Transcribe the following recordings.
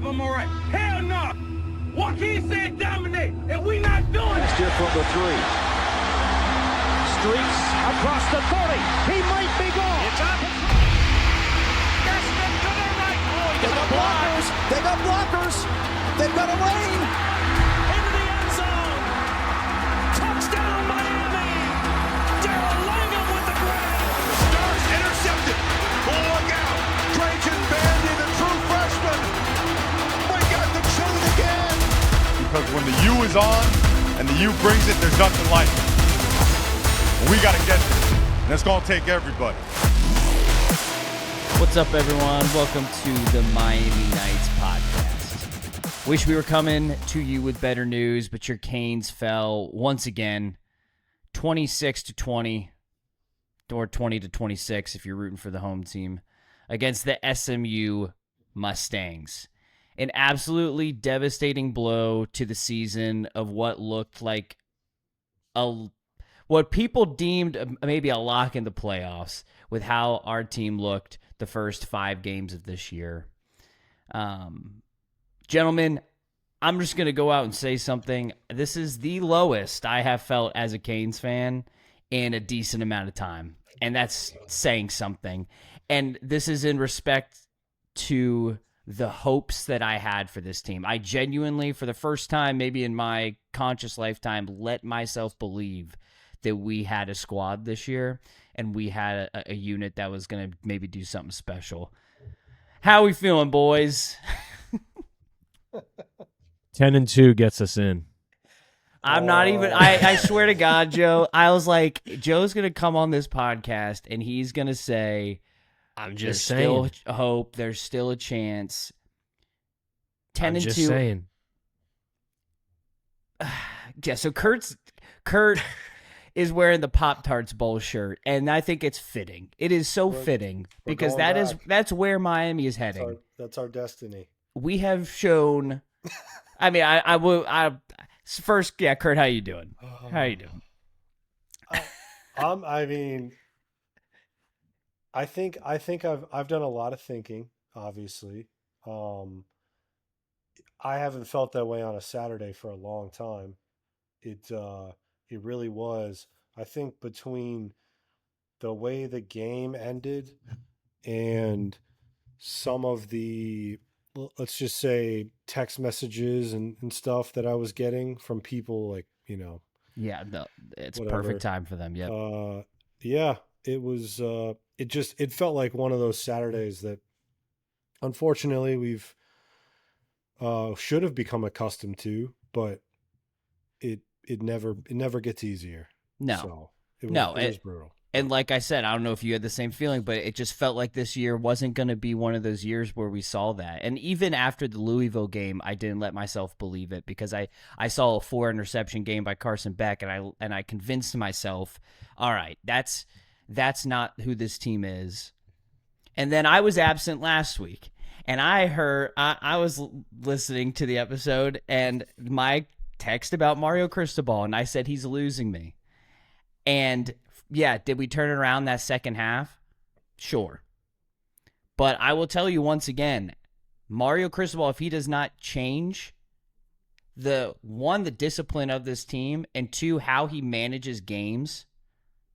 I'm all right. Hell no. Joaquin said dominate, and we not doing it. Steer from the 3. Streaks across the 30. He might be gone. It's up. Gaston to the right. Oh, They got blockers. They got blockers. They've got a lane. Into the end zone. Touchdown, Miami. Darrell Langham with the grab. Stars intercepted. Look out. Trajan Bandy, the true freshman. We got the truth again. Because when the U is on and the U brings it, there's nothing like it. We got to get this. And it's going to take everybody. What's up, everyone? Welcome to the Miami Knights podcast. Wish we were coming to you with better news, but your Canes fell once again, 26-20, or 20-26 if you're rooting for the home team, against the SMU Mustangs. An absolutely devastating blow to the season of what looked like what people deemed maybe a lock in the playoffs with how our team looked the first 5 games of this year. Gentlemen, I'm just going to go out and say something. This is the lowest I have felt as a Canes fan in a decent amount of time, and that's saying something. And this is in respect to the hopes that I had for this team. I genuinely, for the first time maybe in my conscious lifetime, let myself believe that we had a squad this year and we had a unit that was going to maybe do something special. How we feeling, boys? 10-2 gets us in. I'm not even, I swear to God, Joe, I was like, Joe's going to come on this podcast and he's going to say, I'm there's just saying. still hope, there's still a chance. 10-2. I'm just saying. Yeah, so Kurt is wearing the Pop-Tarts Bowl shirt, and I think it's fitting. It is so fitting because that's where Miami is heading. That's our destiny. We have shown. I mean, I will. First, yeah, Kurt, how you doing? How you doing? I mean, I think I've done a lot of thinking. Obviously, I haven't felt that way on a Saturday for a long time. It really was. I think between the way the game ended and some of the, let's just say, text messages and stuff that I was getting from people, like, Yeah, no, it's whatever. Perfect time for them. Yep. Yeah, it was. It felt like one of those Saturdays that, unfortunately, we've should have become accustomed to, but it never gets easier. No, so it was brutal. And like I said, I don't know if you had the same feeling, but it just felt like this year wasn't going to be one of those years where we saw that. And even after the Louisville game, I didn't let myself believe it because I saw a 4-interception game by Carson Beck, and I convinced myself, all right, that's not who this team is. And then I was absent last week, and I was listening to the episode, and my text about Mario Cristobal, and I said he's losing me. And yeah, did we turn it around that second half? Sure. But I will tell you once again, Mario Cristobal, if he does not change the discipline of this team, and 2, how he manages games,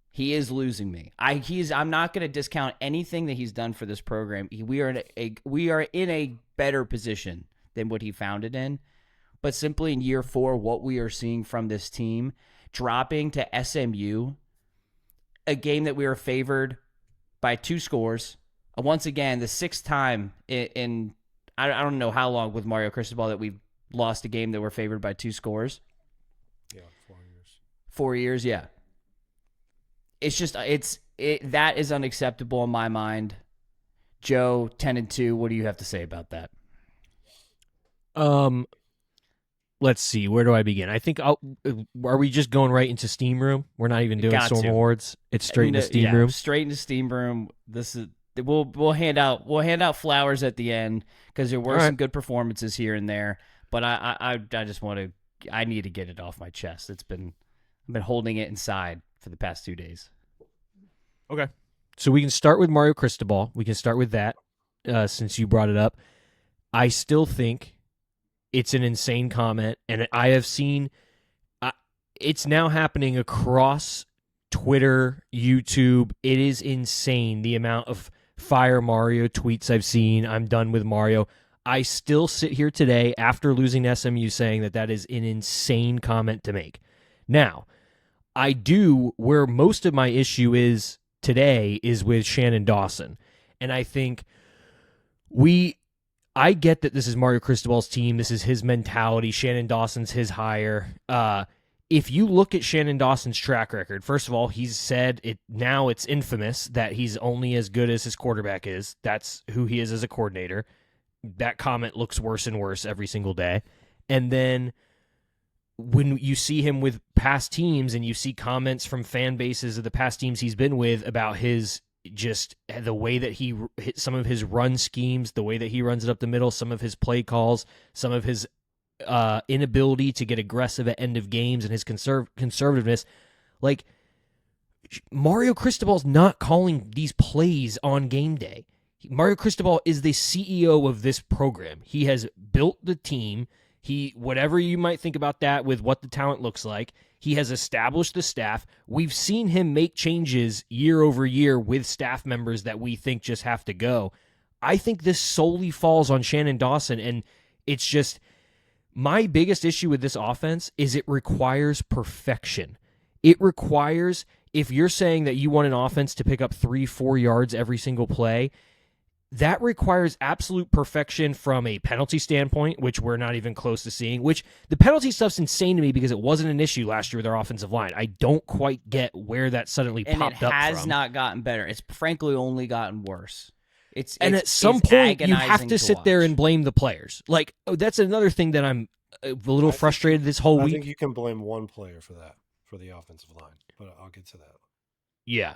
he is losing me. I'm not going to discount anything that he's done for this program. We are in a better position than what he found it in. But simply in year 4, what we are seeing from this team, dropping to SMU, a game that we were favored by 2 scores. Once again, the 6th time in I don't know how long with Mario Cristobal that we've lost a game that we're favored by 2 scores. Yeah, 4 years. 4 years, yeah. It's just that is unacceptable in my mind. Joe, 10-2. What do you have to say about that? Let's see. Where do I begin? I think are we just going right into steam room? We're not even doing Storm Awards. It's straight into steam room. Straight into steam room. This is we'll hand out flowers at the end because there were some good performances here and there. But I just I need to get it off my chest. I've been holding it inside for the past 2 days. Okay. So we can start with Mario Cristobal. We can start with that since you brought it up. I still think it's an insane comment, and I have seen it's now happening across Twitter, YouTube. It is insane the amount of fire Mario tweets I've seen. I'm done with Mario. I still sit here today after losing to SMU saying that is an insane comment to make. Now, I do, where most of my issue is today is with Shannon Dawson. And I think I get that this is Mario Cristobal's team. This is his mentality. Shannon Dawson's his hire. If you look at Shannon Dawson's track record, first of all, he's said it. Now it's infamous that he's only as good as his quarterback is. That's who he is as a coordinator. That comment looks worse and worse every single day. And then when you see him with past teams and you see comments from fan bases of the past teams he's been with about his just the way that he hit some of his run schemes, the way that he runs it up the middle, some of his play calls, some of his inability to get aggressive at end of games and his conservativeness, like Mario Cristobal's not calling these plays on game day. Mario Cristobal is the CEO of this program. He has built the team. Whatever you might think about that with what the talent looks like, he has established the staff. We've seen him make changes year over year with staff members that we think just have to go. I think this solely falls on Shannon Dawson, and it's just my biggest issue with this offense is it requires perfection. It requires, if you're saying that you want an offense to pick up 3-4 yards every single play, that requires absolute perfection from a penalty standpoint, which we're not even close to seeing, which the penalty stuff's insane to me because it wasn't an issue last year with our offensive line. I don't quite get where that suddenly popped up from. And it has not gotten better. It's frankly only gotten worse. At some point, you have to sit there and blame the players. Like, that's another thing that I'm a little frustrated this whole week. I think you can blame one player for that, for the offensive line, but I'll get to that. Yeah.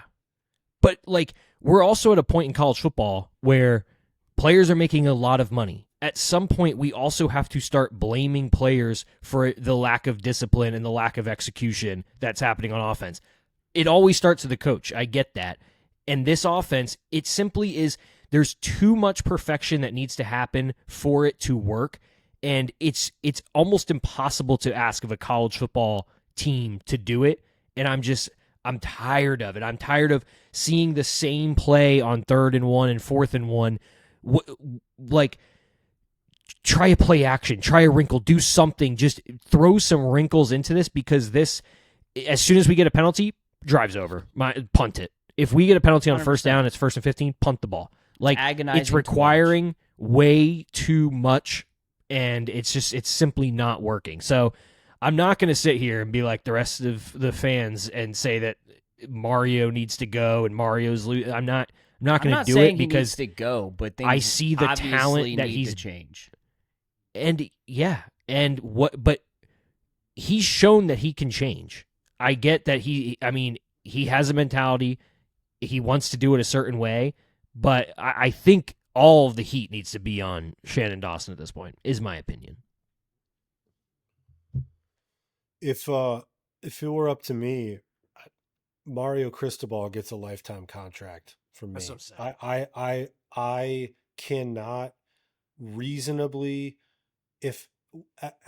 But, like, we're also at a point in college football where players are making a lot of money. At some point, we also have to start blaming players for the lack of discipline and the lack of execution that's happening on offense. It always starts with the coach. I get that. And this offense, it simply is, there's too much perfection that needs to happen for it to work. And it's almost impossible to ask of a college football team to do it. And I'm tired of it. I'm tired of seeing the same play on 3rd and 1 and 4th and 1. Like, try a play action, try a wrinkle, do something. Just throw some wrinkles into this, because this, as soon as we get a penalty, drives over. Punt it. If we get a penalty on 1st down, it's 1st and 15, punt the ball. Like, it's requiring way too much, and it's simply not working. So I'm not going to sit here and be like the rest of the fans and say that Mario needs to go and Mario's losing. I'm not going to do it because he needs to go, but I see the talent that he's change. And yeah, but he's shown that he can change. I get that he has a mentality. He wants to do it a certain way, but I think all of the heat needs to be on Shannon Dawson at this point, is my opinion. If it were up to me, Mario Cristobal gets a lifetime contract from me. That's so sad. I cannot reasonably,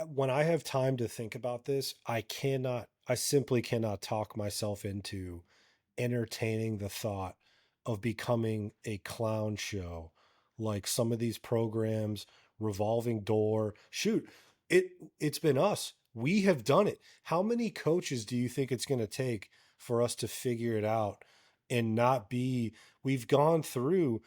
when I have time to think about this, I simply cannot talk myself into entertaining the thought of becoming a clown show like some of these programs, revolving door. Shoot, it's been us. We have done it. How many coaches do you think it's going to take for us to figure it out and not be, we've gone through,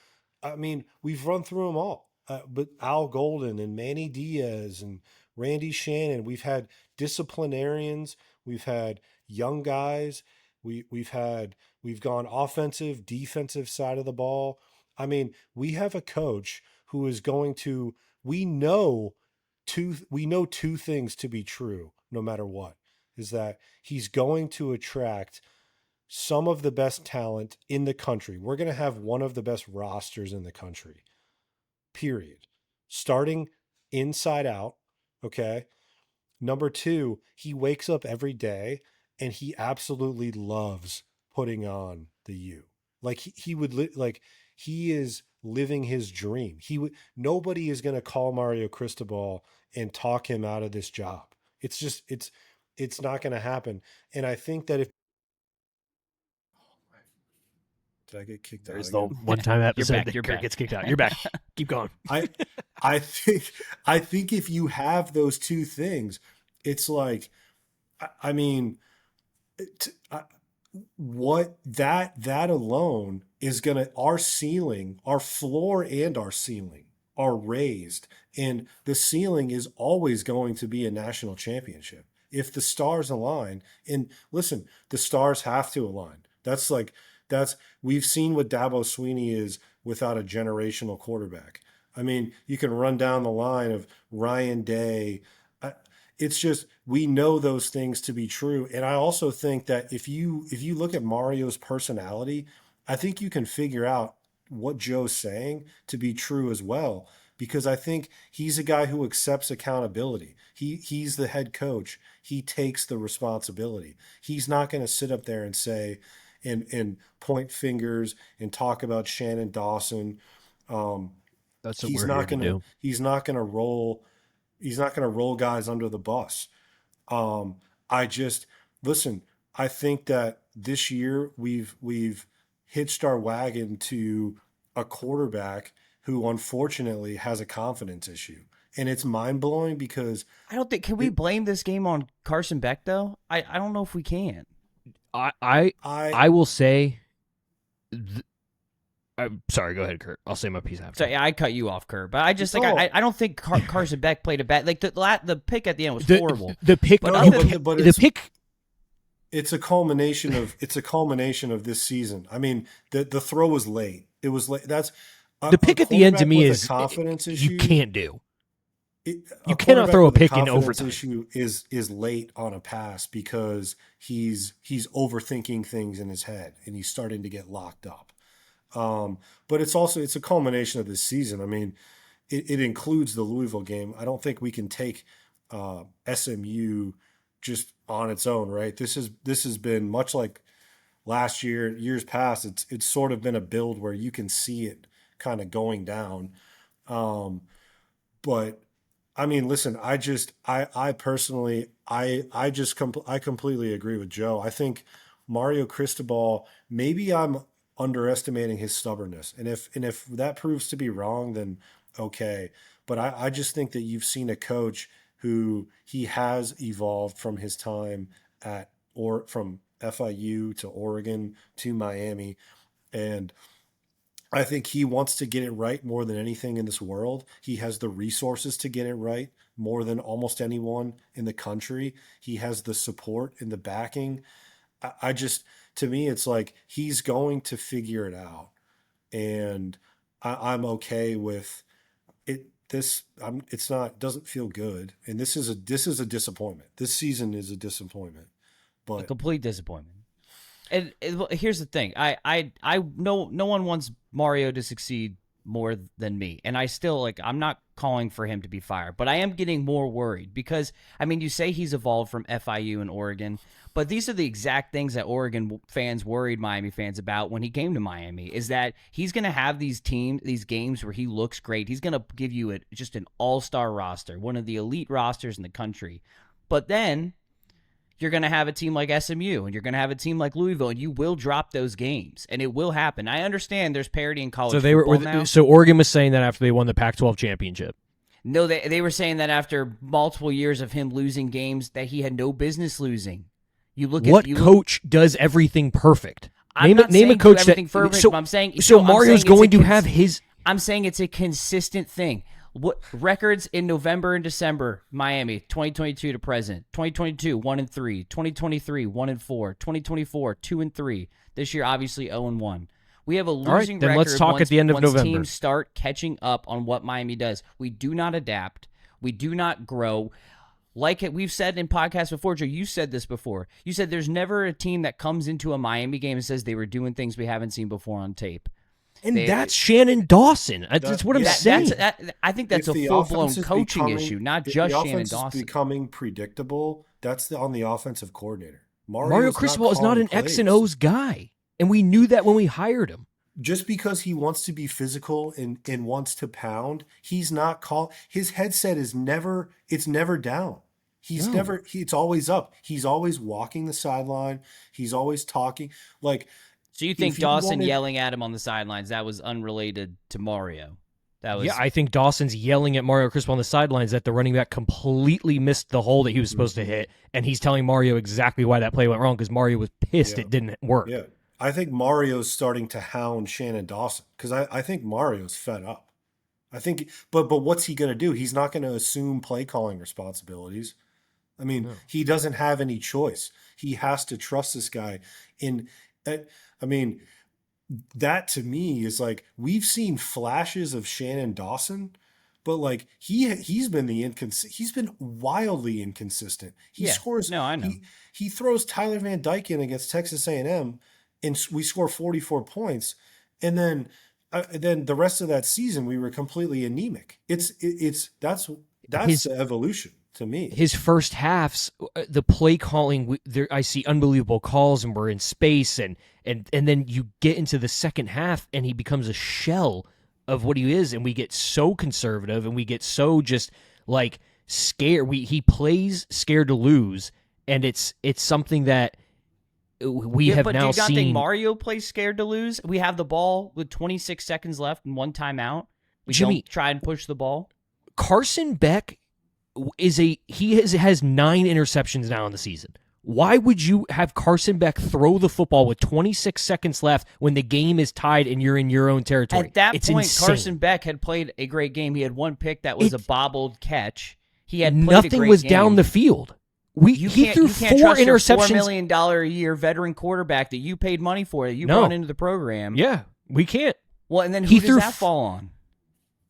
we've run through them all. But Al Golden and Manny Diaz and Randy Shannon, we've had disciplinarians, we've had young guys, we've gone offensive, defensive side of the ball. We have a coach who is going to, we know two things to be true, no matter what, is that he's going to attract some of the best talent in the country. We're going to have one of the best rosters in the country, period. Starting inside out. Okay. Number 2, he wakes up every day and he absolutely loves putting on the U. Like he is living his dream. Nobody is going to call Mario Cristobal and talk him out of this job. It's just it's not going to happen. And I think that if did I get kicked out? There's the Again? one-time episode back, that you're Kurt back. gets kicked out. You're back. Keep going. I think if you have those two things, it's like, I mean, what that alone is gonna, our ceiling, our floor and our ceiling are raised, and the ceiling is always going to be a national championship if the stars align. And listen, the stars have to align. We've seen what Dabo Swinney is without a generational quarterback. I mean, you can run down the line of Ryan Day. It's just, we know those things to be true. And I also think that if you look at Mario's personality, I think you can figure out what Joe's saying to be true as well, because I think he's a guy who accepts accountability. He's the head coach. He takes the responsibility. He's not going to sit up there and say and point fingers and talk about Shannon Dawson. That's what we're here to do. He's not going to roll guys under the bus. I think that this year we've hitched our wagon to a quarterback who unfortunately has a confidence issue. And it's mind-blowing because I don't think, can we blame this game on Carson Beck though? I don't know if we can. I will say I'm sorry, go ahead, Kurt. I'll say my piece after. So yeah, I cut you off, Kurt, but I just I don't think Carson Beck played a bad, like the pick at the end was horrible. The pick, But pick. It's a culmination of this season. I mean, the throw was late. It was late. That's the pick at the end to me is confidence issue. You can't do. You cannot throw a pick in overtime. Issue is late on a pass because he's overthinking things in his head and he's starting to get locked up. But it's a culmination of this season. I mean, it includes the Louisville game. I don't think we can take SMU just on its own, right? This has been much like last year, years past. It's sort of been a build where you can see it kind of going down. But I mean, listen, I personally completely agree with Joe. I think Mario Cristobal, maybe I'm underestimating his stubbornness. And if that proves to be wrong, then okay. But I just think that you've seen a coach who he has evolved from his time from FIU to Oregon to Miami. And I think he wants to get it right more than anything in this world. He has the resources to get it right more than almost anyone in the country. He has the support and the backing. To me, it's like he's going to figure it out. And I'm okay with it. Doesn't feel good. And this is a disappointment. This season is a disappointment. But a complete disappointment. And here's the thing. I know no one wants Mario to succeed more than me. And I still, I'm not calling for him to be fired, but I am getting more worried because, I mean, you say he's evolved from FIU and Oregon, but these are the exact things that Oregon fans worried Miami fans about when he came to Miami, is that he's going to have these games where he looks great. He's going to give you just an all-star roster, one of the elite rosters in the country. But then you're going to have a team like SMU and you're going to have a team like Louisville, and you will drop those games, and it will happen. I understand there's parity in college football now. So Oregon was saying that after they won the Pac-12 championship. No, they were saying that after multiple years of him losing games that he had no business losing. Coach does everything perfect? Name a coach that. Perfect, but I'm saying Mario's going to have his. I'm saying it's a consistent thing. What records in November and December? Miami 2022 to present. 2022 1-3. 2023 1-4. 2024 2-3. This year obviously 0-1. We have a losing record. Then let's talk at the end of November. Teams start catching up on what Miami does. We do not adapt. We do not grow. Like we've said in podcasts before, Joe, you said this before. You said there's never a team that comes into a Miami game and says they were doing things we haven't seen before on tape. And that's Shannon Dawson. That's what I'm saying. I think that's a full-blown coaching issue, not just Shannon Dawson. Becoming predictable, that's on the offensive coordinator. Mario Cristobal is not an X and O's guy, and we knew that when we hired him. just because he wants to be physical and wants to pound, he's not his headset is never, it's never down. He's it's always up. He's always walking the sideline. He's always talking. Like, so you think Dawson yelling at him on the sidelines, that was unrelated to Mario? That was... Yeah, I think Dawson's yelling at Mario Cristobal on the sidelines that the running back completely missed the hole that he was supposed to hit, and he's telling Mario exactly why that play went wrong because Mario was pissed it didn't work. Yeah. I think Mario's starting to hound Shannon Dawson because I think Mario's fed up. I think, but what's he going to do? He's not going to assume play calling responsibilities. I mean, he doesn't have any choice. He has to trust this guy. I mean, that to me is like, we've seen flashes of Shannon Dawson, but like he's been he's been wildly inconsistent. He scores. No, I know. He throws Tyler Van Dyke in against Texas A&M, and we score 44 points, and then the rest of that season we were completely anemic. That's the evolution to me. His first halves, the play calling, I see unbelievable calls, and we're in space, and then you get into the second half, and he becomes a shell of what he is, and we get so conservative, and we get so just like scared. He plays scared to lose, and it's something that we have now seen. Do you not think Mario plays scared to lose? We have the ball with 26 seconds left and one timeout. We don't try and push the ball. Carson Beck has 9 interceptions now in the season. Why would you have Carson Beck throw the football with 26 seconds left when the game is tied and you're in your own territory? At that it's point, insane. Carson Beck had played a great game. He had one pick that was a bobbled catch. He had nothing was down the field. He threw 4 interceptions. $4 million a year veteran quarterback that you paid money for, that you brought into the program. Yeah, we can't. Well, and then who does that fall on?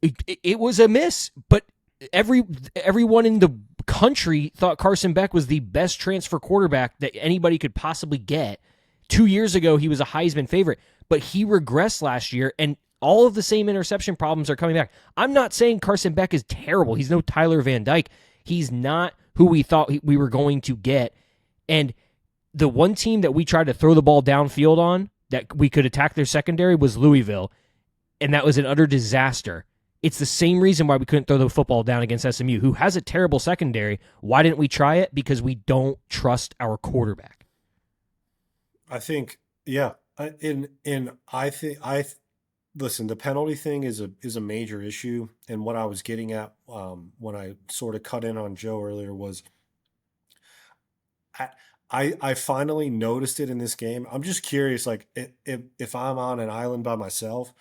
It was a miss, but everyone in the country thought Carson Beck was the best transfer quarterback that anybody could possibly get. 2 years ago, he was a Heisman favorite, but he regressed last year, and all of the same interception problems are coming back. I'm not saying Carson Beck is terrible. He's no Tyler Van Dyke. He's not who we thought we were going to get. And the one team that we tried to throw the ball downfield on that we could attack their secondary was Louisville, and that was an utter disaster. It's the same reason why we couldn't throw the football down against SMU, who has a terrible secondary. Why didn't we try it? Because we don't trust our quarterback. I think, yeah. Listen, the penalty thing is a major issue. And what I was getting at when I sort of cut in on Joe earlier was I finally noticed it in this game. I'm just curious, like if I'm on an island by myself,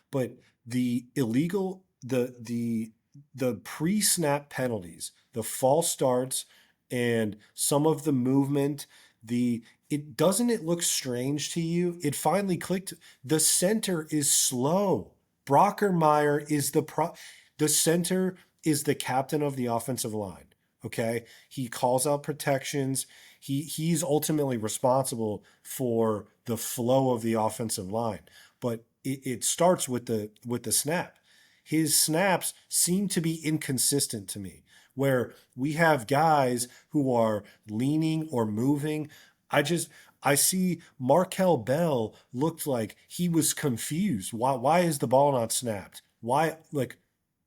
but the illegal, the pre-snap penalties, the false starts, and some of the movement, doesn't it look strange to you? It finally clicked. The center is slow. Brockermeyer is the center is the captain of the offensive line. Okay. He calls out protections. He's ultimately responsible for the flow of the offensive line, but it starts with the snap. His snaps seem to be inconsistent to me, where we have guys who are leaning or moving. I see Markel Bell looked like he was confused. Why is the ball not snapped? Why? Like,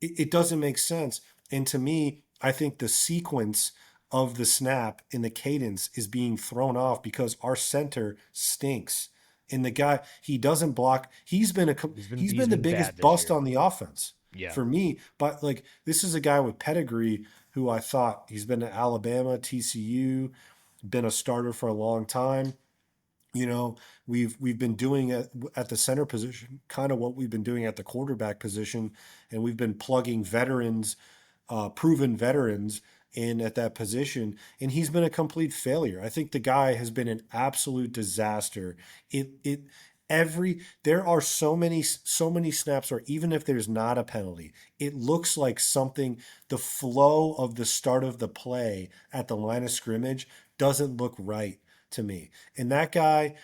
it doesn't make sense. And to me, I think the sequence of the snap in the cadence is being thrown off because our center stinks. And the guy, he doesn't block. He's been the biggest bust on the offense for me. But like, this is a guy with pedigree who I thought he's been to Alabama, TCU, been a starter for a long time. You know, we've been doing at the center position, kind of what we've been doing at the quarterback position, and we've been plugging veterans, proven veterans in at that position, and he's been a complete failure. I think the guy has been an absolute disaster. There are so many snaps where even if there's not a penalty, it looks like something, the flow of the start of the play at the line of scrimmage doesn't look right to me. And that guy,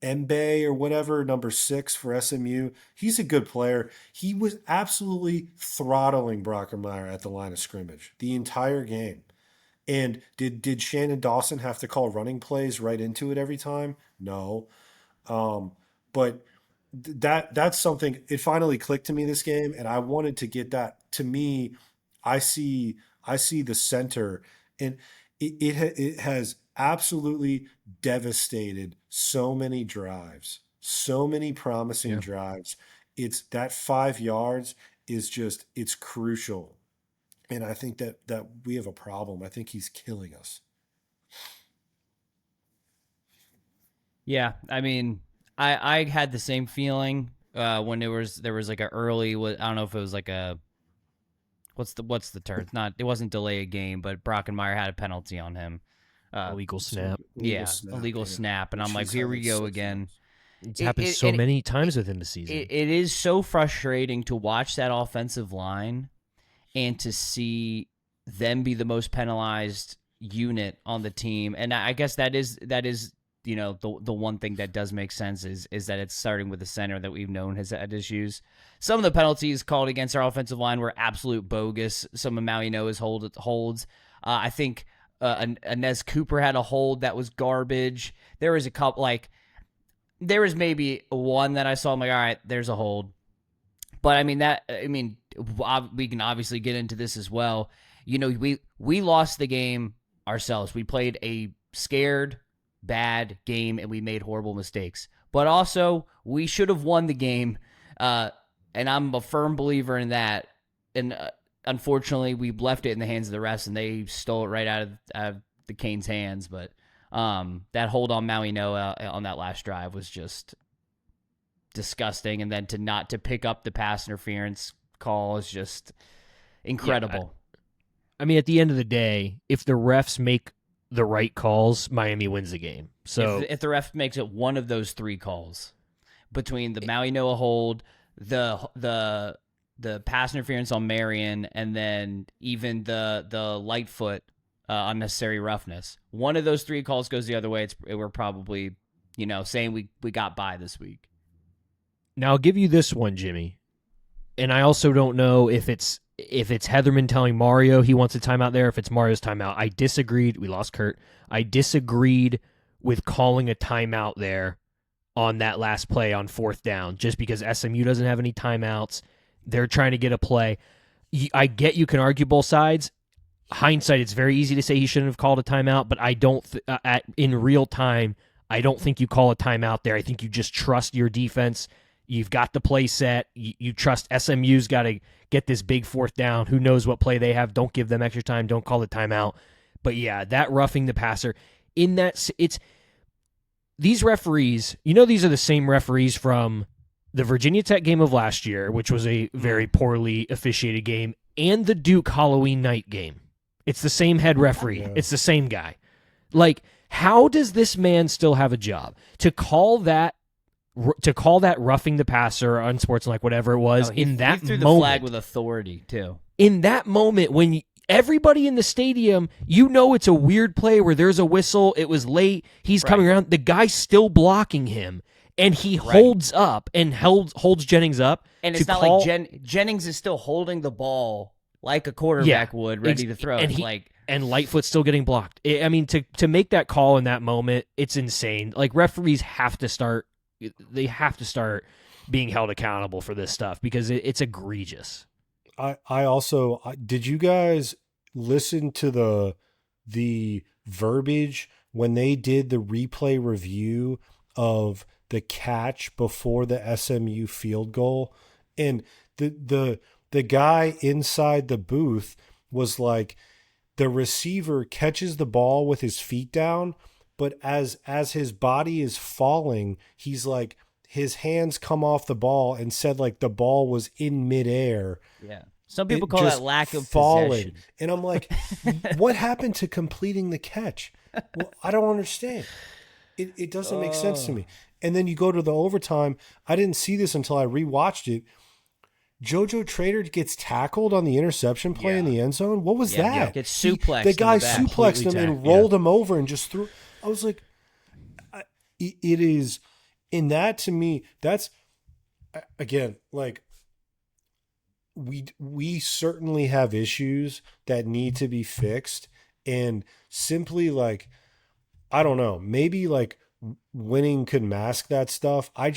Mbe or whatever, number 6 for SMU, he's a good player. He was absolutely throttling Brockermeyer at the line of scrimmage the entire game. And did Shannon Dawson have to call running plays right into it every time? No. But that's something. It finally clicked to me this game, and I wanted to get that. To me, I see the center, and it has absolutely devastated so many drives, so many promising drives. It's that 5 yards is just, it's crucial. And I think that we have a problem. I think he's killing us. Yeah, I mean, I had the same feeling when there was like a early. I don't know if it was like a what's the term? It wasn't delay a game, but Brockenmeyer had a penalty on him. Illegal snap. Illegal snap, and I'm like, here we go again. It's happened so many times with him this season. It is so frustrating to watch that offensive line and to see them be the most penalized unit on the team. And I guess that is the one thing that does make sense is that it's starting with the center that we've known has had issues. Some of the penalties called against our offensive line were absolute bogus. Some of Maui Noah's holds. I think Inez Cooper had a hold that was garbage. There was a couple, there was maybe one that I saw. I'm like, all right, there's a hold. But we can obviously get into this as well. We lost the game ourselves. We played a scared, bad game, and we made horrible mistakes. But also, we should have won the game, and I'm a firm believer in that. And unfortunately, we left it in the hands of the refs, and they stole it right out of the Canes' hands. But that hold on Maui Noah on that last drive was just disgusting, and then to pick up the pass interference call is just incredible. I mean, at the end of the day, if the refs make the right calls, Miami wins the game. So if the ref makes it one of those 3 calls between the Maui Noah hold, the pass interference on Marion, and then even the Lightfoot unnecessary roughness, one of those 3 calls goes the other way, we're probably saying we got by this week. Now I'll give you this one, Jimmy, and I also don't know if it's Heatherman telling Mario he wants a timeout there, if it's Mario's timeout. I disagreed. We lost Kurt. I disagreed with calling a timeout there on that last play on 4th down, just because SMU doesn't have any timeouts. They're trying to get a play. I get you can argue both sides. Hindsight, it's very easy to say he shouldn't have called a timeout, but I don't. In real time, I don't think you call a timeout there. I think you just trust your defense. You've got the play set. You trust SMU's got to get this big 4th down. Who knows what play they have? Don't give them extra time. Don't call the timeout. But yeah, that roughing the passer in that it's these referees. These are the same referees from the Virginia Tech game of last year, which was a very poorly officiated game, and the Duke Halloween night game. It's the same head referee. Yeah. It's the same guy. How does this man still have a job to call that roughing the passer, unsportsmanlike, whatever it was, in that threw moment? The flag with authority too. In that moment, when everybody in the stadium, it's a weird play where there's a whistle. It was late. He's coming around. The guy's still blocking him, and he holds up and holds Jennings up. And it's not like Jennings is still holding the ball like a quarterback would, ready to throw. And Lightfoot's still getting blocked. To make that call in that moment, it's insane. Referees have to start. They have to start being held accountable for this stuff because it's egregious. I also did you guys listen to the verbiage when they did the replay review of the catch before the SMU field goal? And the guy inside the booth was like, the receiver catches the ball with his feet down, but as his body is falling, he's like, his hands come off the ball, and said the ball was in midair. Yeah. Some people call that lack of falling. possession. And I'm like, what happened to completing the catch? Well, I don't understand. It doesn't make sense to me. And then you go to the overtime. I didn't see this until I rewatched it. JoJo Trader gets tackled on the interception play in the end zone. What was that? Yeah, gets suplexed. The guy suplexed him and rolled him over and just threw. I was like, it is, in that, to me, that's, again, we certainly have issues that need to be fixed, and simply I don't know, maybe winning could mask that stuff. I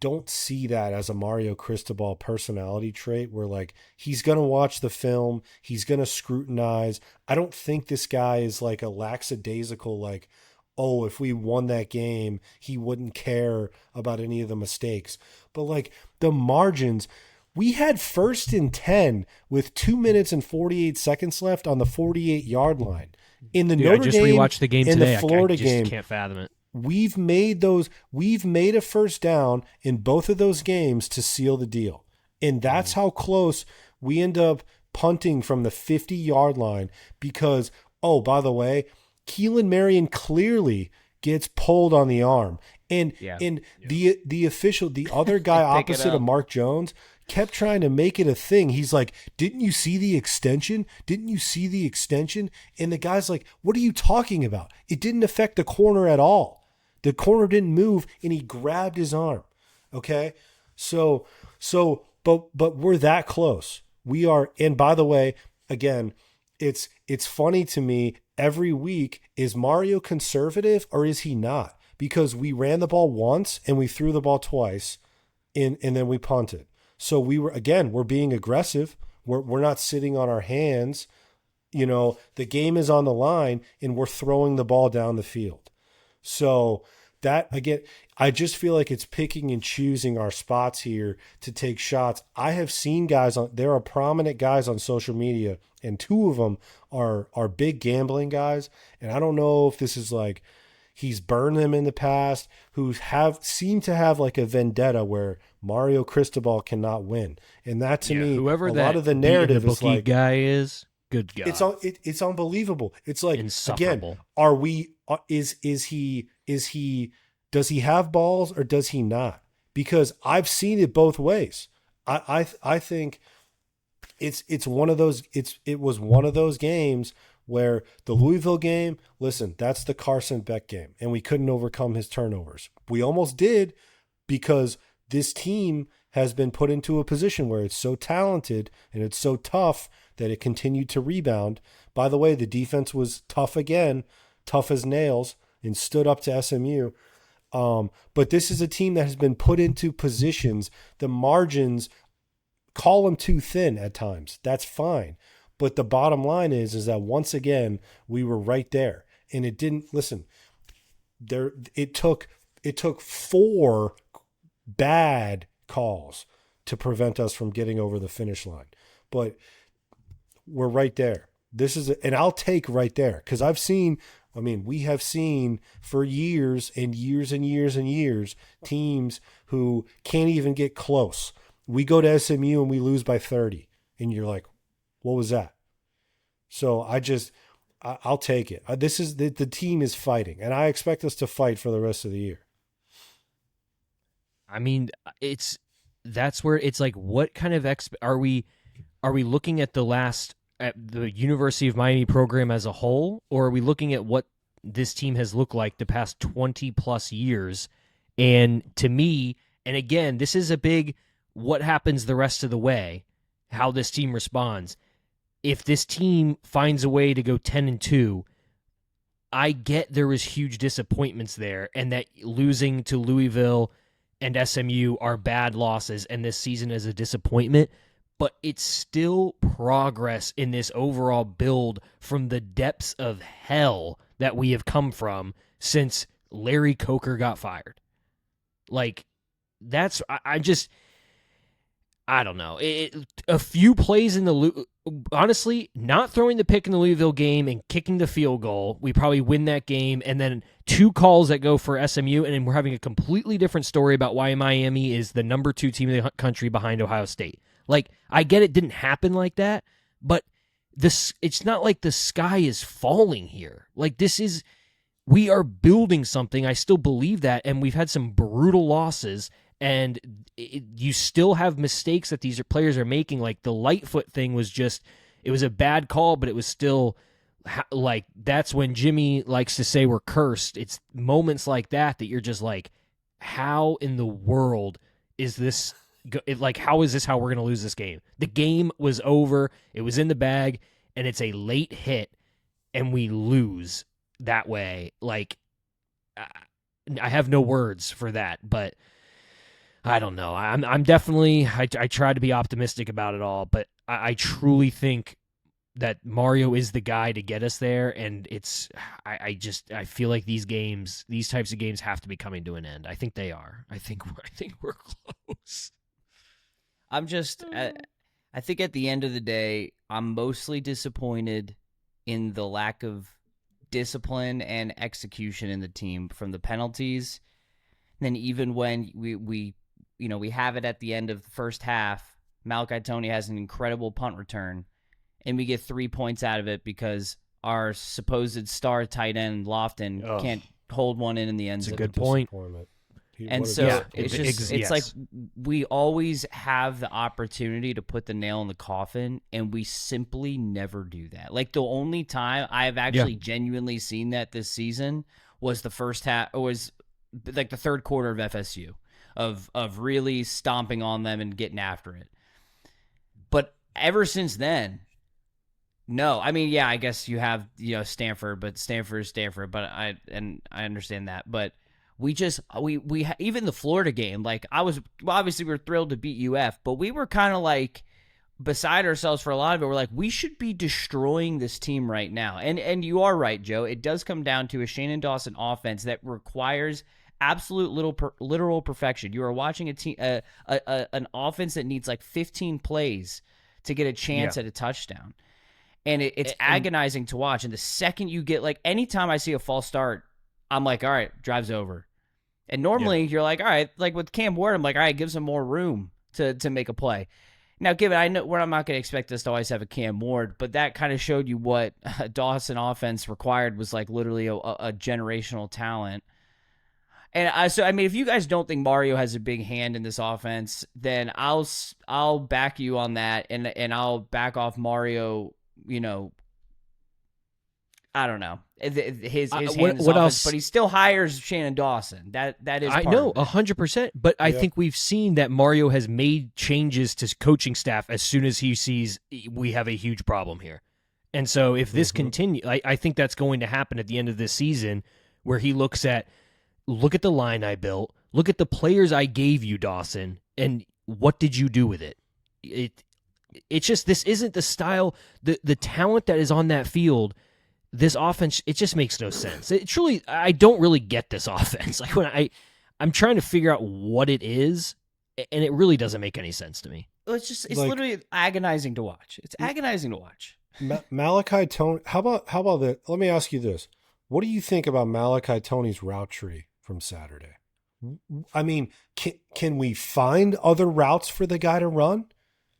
don't see that as a Mario Cristobal personality trait where like he's going to watch the film, he's going to scrutinize. I don't think this guy is like a lackadaisical, like, oh, if we won that game, he wouldn't care about any of the mistakes. But like the margins, we had 1st and 10 with 2 minutes and 48 seconds left on the 48-yard line. In the Notre I just Dame, rewatched the game in today. the Florida I just game, can't fathom it. we've made a first down in both of those games to seal the deal. And that's how close we end up punting from the 50-yard line because, oh, by the way, Keelan Marion clearly gets pulled on the arm. And the official, the other guy opposite of Mark Jones, kept trying to make it a thing. He's like, didn't you see the extension? Didn't you see the extension? And the guy's like, what are you talking about? It didn't affect the corner at all. The corner didn't move and he grabbed his arm. Okay. But we're that close. We are. And by the way, again, it's funny to me every week, is Mario conservative or is he not? Because we ran the ball once and we threw the ball twice and then we punted. So we're being aggressive. We're not sitting on our hands. You know, the game is on the line and we're throwing the ball down the field. So that, again, I just feel like it's picking and choosing our spots here to take shots. I have seen there are prominent guys on social media, and 2 of them are big gambling guys. And I don't know if this is like, he's burned them in the past, who seem to have like a vendetta where Mario Cristobal cannot win. And that to me, whoever a that lot of the narrative is like, guy is, good God. It's unbelievable. It's like, insufferable. Again, does he have balls or does he not? Because I've seen it both ways. I think it was one of those games where the Louisville game, listen, that's the Carson Beck game, and we couldn't overcome his turnovers. We almost did because this team has been put into a position where it's so talented and it's so tough that it continued to rebound. By the way, the defense was tough again, tough as nails, and stood up to SMU. But this is a team that has been put into positions, the margins, call them too thin at times. That's fine. But the bottom line is that once again, we were right there. And it didn't, listen, it took 4 bad calls to prevent us from getting over the finish line. But we're right there. And I'll take right there because we have seen for years and years and years and years teams who can't even get close. We go to SMU and we lose by 30. And you're like, what was that? So I'll take it. This is the team is fighting, and I expect us to fight for the rest of the year. I mean, that's where it's like, what kind of are we looking at at the University of Miami program as a whole, or are we looking at what this team has looked like the past 20 plus years? And to me, and again, this is a big, what happens the rest of the way, how this team responds. If this team finds a way to go 10-2, I get there was huge disappointments there, and that losing to Louisville and SMU are bad losses, and this season is a disappointment, but it's still progress in this overall build from the depths of hell that we have come from since Larry Coker got fired. Like, that's, I don't know. A few plays in honestly, not throwing the pick in the Louisville game and kicking the field goal, we probably win that game. And then 2 calls that go for SMU, and then we're having a completely different story about why Miami is the number 2 team in the country behind Ohio State. Like, I get it didn't happen like that, but it's not like the sky is falling here. Like, we are building something. I still believe that, and we've had some brutal losses. And you still have mistakes that these players are making. Like the Lightfoot thing was it was a bad call, but it was still like, that's when Jimmy likes to say we're cursed. It's moments like that you're just like, how in the world is this? How is this how we're going to lose this game? The game was over. It was in the bag, and it's a late hit, and we lose that way. Like, I have no words for that, but I don't know. I'm definitely I try to be optimistic about it all, but I truly think that Mario is the guy to get us there, and I feel like these types of games have to be coming to an end. I think they are. I think we're close. I'm just I think at the end of the day, I'm mostly disappointed in the lack of discipline and execution in the team from the penalties. And then even when we have it at the end of the first half, Malachi Tony has an incredible punt return, and we get 3 points out of it because our supposed star tight end Lofton can't hold one in the end zone. It's a good point. And so it's like we always have the opportunity to put the nail in the coffin, and we simply never do that. Like the only time I've actually genuinely seen that this season was the first half, or was like the third quarter of FSU, of really stomping on them and getting after it. But ever since then, no. I mean, yeah, I guess you have Stanford, but Stanford is Stanford. But I understand that, but. We even the Florida game, like obviously we were thrilled to beat UF, but we were kind of like beside ourselves for a lot of it. We're like, we should be destroying this team right now. And you are right, Joe. It does come down to a Shannon Dawson offense that requires absolute literal perfection. You are watching an offense that needs like 15 plays to get a chance at a touchdown. And it's agonizing to watch. And the second you get, like, anytime I see a false start, I'm like, all right, drive's over. And normally you're like, all right, like with Cam Ward, I'm like, all right, gives him more room to make a play. Now, given I'm not going to expect us to always have a Cam Ward, but that kind of showed you what a Dawson offense required was like literally a generational talent. And I mean, if you guys don't think Mario has a big hand in this offense, then I'll back you on that, and I'll back off Mario. I don't know his hand in this offense, but he still hires Shannon Dawson. That is. I know 100%, but I think we've seen that Mario has made changes to coaching staff as soon as he sees we have a huge problem here, and so if this continues, I think that's going to happen at the end of this season, where he look at the line I built, look at the players I gave you, Dawson, and what did you do with it? It's just, this isn't the style, the talent that is on that field. This offense, it just makes no sense. I don't really get this offense. Like when I'm trying to figure out what it is, and it really doesn't make any sense to me. It's literally agonizing to watch. It's agonizing to watch. Malachi Tony, how about that? Let me ask you this. What do you think about Malachi Tony's route tree from Saturday? I mean, can we find other routes for the guy to run?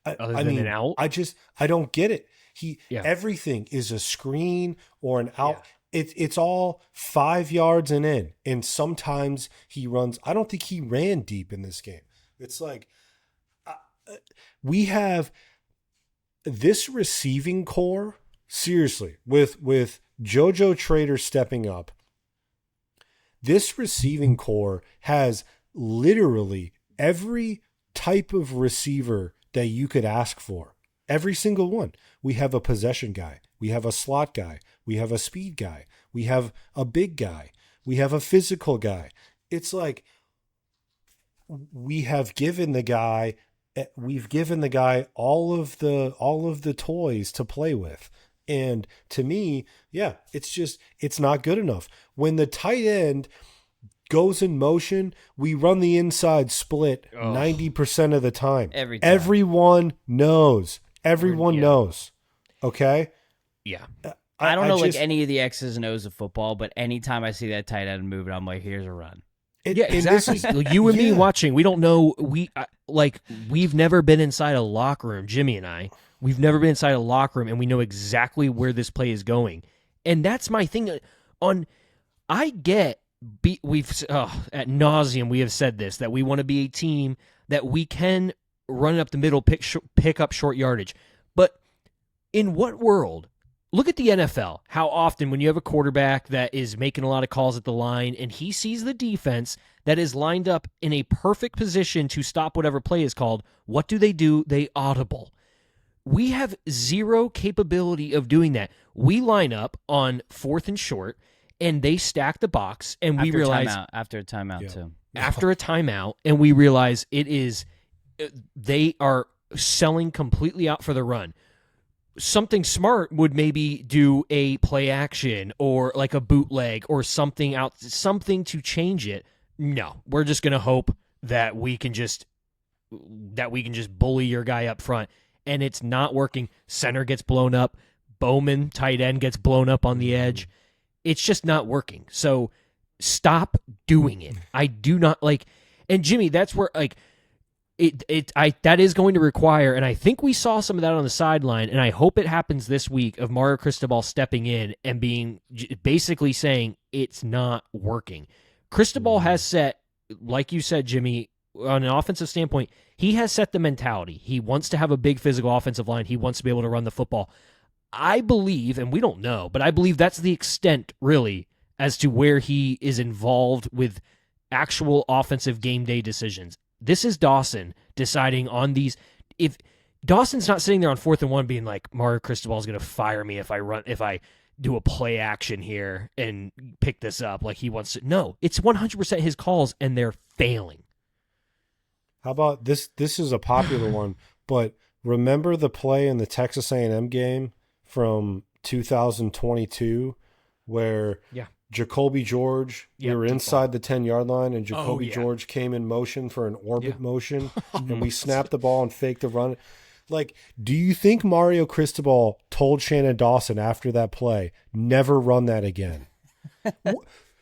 Other than an out? I don't get it. Everything is a screen or an out. Yeah. It's all 5 yards and in. And sometimes he runs. I don't think he ran deep in this game. It's like we have this receiving core, seriously, with JoJo Trader stepping up. This receiving core has literally every type of receiver that you could ask for. Every single one. We have a possession guy. We have a slot guy. We have a speed guy. We have a big guy. We have a physical guy. It's like we've given the guy all of the toys to play with. And to me, it's not good enough. When the tight end goes in motion, we run the inside split 90% of the time. Everyone knows. Everyone knows. Okay? Yeah. I don't know like any of the X's and O's of football, but anytime I see that tight end moving, I'm like, here's a run. Exactly. You and me watching, we don't know. We've never been inside a locker room, Jimmy and I. We've never been inside a locker room, and we know exactly where this play is going. And that's my thing. We've at nauseum we have said this, that we want to be a team that we can run up the middle, pick up short yardage. But in what world? Look at the NFL. How often when you have a quarterback that is making a lot of calls at the line and he sees the defense that is lined up in a perfect position to stop whatever play is called, what do? They audible. We have zero capability of doing that. We line up on 4th and short, and they stack the box, and we realize after a timeout too. After a timeout, and we realize they are selling completely out for the run. Something smart would maybe do a play action or like a bootleg or something to change it. No, we're just going to hope that we can just bully your guy up front, and it's not working. Center gets blown up. Bowman, tight end, gets blown up on the edge. It's just not working. So stop doing it. I do not like. And Jimmy, that's where like. That is going to require, and I think we saw some of that on the sideline, and I hope it happens this week, of Mario Cristobal stepping in and basically saying it's not working. Cristobal has set, like you said, Jimmy, on an offensive standpoint, he has set the mentality. He wants to have a big physical offensive line. He wants to be able to run the football. I believe, and we don't know, but I believe that's the extent, really, as to where he is involved with actual offensive game day decisions. This is Dawson deciding on these. If Dawson's not sitting there on 4th and 1 being like, Mario Cristobal is going to fire me if I do a play action here and pick this up like he wants to. No, it's 100% his calls, and they're failing. How about this? This is a popular one, but remember the play in the Texas A&M game from 2022 where Jacoby George, we were inside the 10-yard line, and Jacoby George came in motion for an orbit motion, and we snapped the ball and faked the run. Like, do you think Mario Cristobal told Shannon Dawson after that play, never run that again?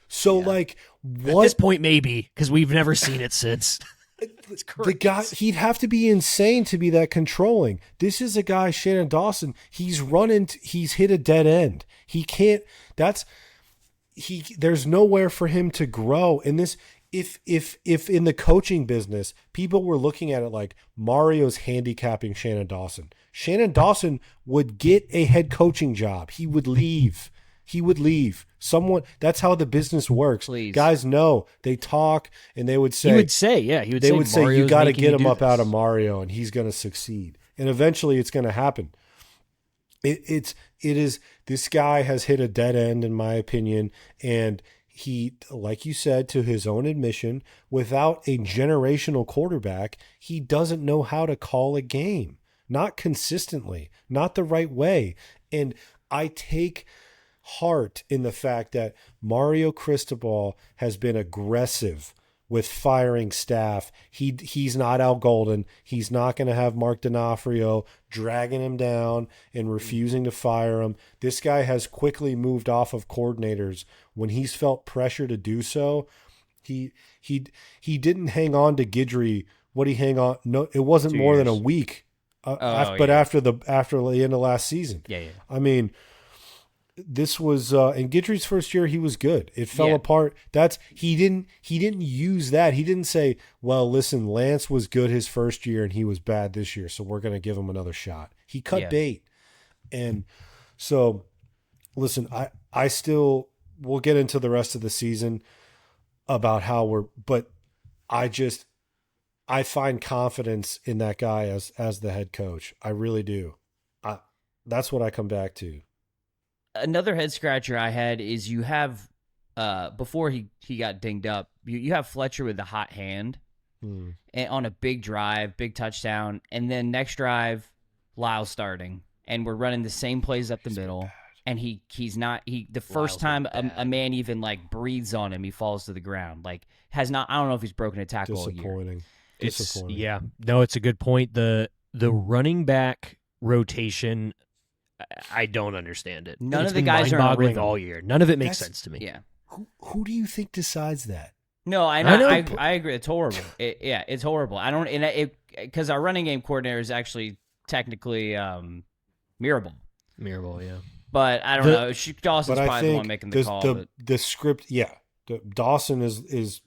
So, like, what? At this point, maybe, because we've never seen it since. The guy, he'd have to be insane to be that controlling. This is a guy, Shannon Dawson, he's hit a dead end. He can't, there's nowhere for him to grow. And this, if in the coaching business, people were looking at it like Mario's handicapping Shannon Dawson. Shannon Dawson would get a head coaching job. He would leave. That's how the business works. Please. Guys know, they talk, and they would say, they would say you got to get him up out of Mario, and he's going to succeed. And eventually it's going to happen. It is, this guy has hit a dead end, in my opinion, and he, like you said, to his own admission, without a generational quarterback, he doesn't know how to call a game. Not consistently, not the right way. And I take heart in the fact that Mario Cristobal has been aggressive with firing staff. He's not Al Golden. He's not going to have Mark D'Onofrio dragging him down and refusing to fire him. This guy has quickly moved off of coordinators when he's felt pressure to do so. He didn't hang on to Guidry. What he hang on? No, it wasn't 2 more years. Than a week. But after the end of last season. Yeah. I mean, this was in Guidry's first year, he was good. It fell apart. He didn't use that. He didn't say, well, listen, Lance was good his first year and he was bad this year, so we're going to give him another shot. He cut bait. And so, listen, we'll get into the rest of the season about but I find confidence in that guy as the head coach. I really do. That's what I come back to. Another head scratcher I had is you have before he got dinged up, you have Fletcher with the hot hand and on a big drive, big touchdown, and then next drive, Lyle's starting, and we're running the same plays up the middle, and he's not the first time a man even like breathes on him, he falls to the ground. Like I don't know if he's broken a tackle all year. Disappointing. No, it's a good point. The running back rotation, I don't understand it. None of the guys are mind-boggling all year. None of it makes sense to me. Yeah. Who do you think decides that? No, I know. I agree. It's horrible. It's horrible. I don't, because our running game coordinator is actually technically Mirabal. Mirabal, yeah. But I don't know. Dawson's probably the one making the call. The script, Dawson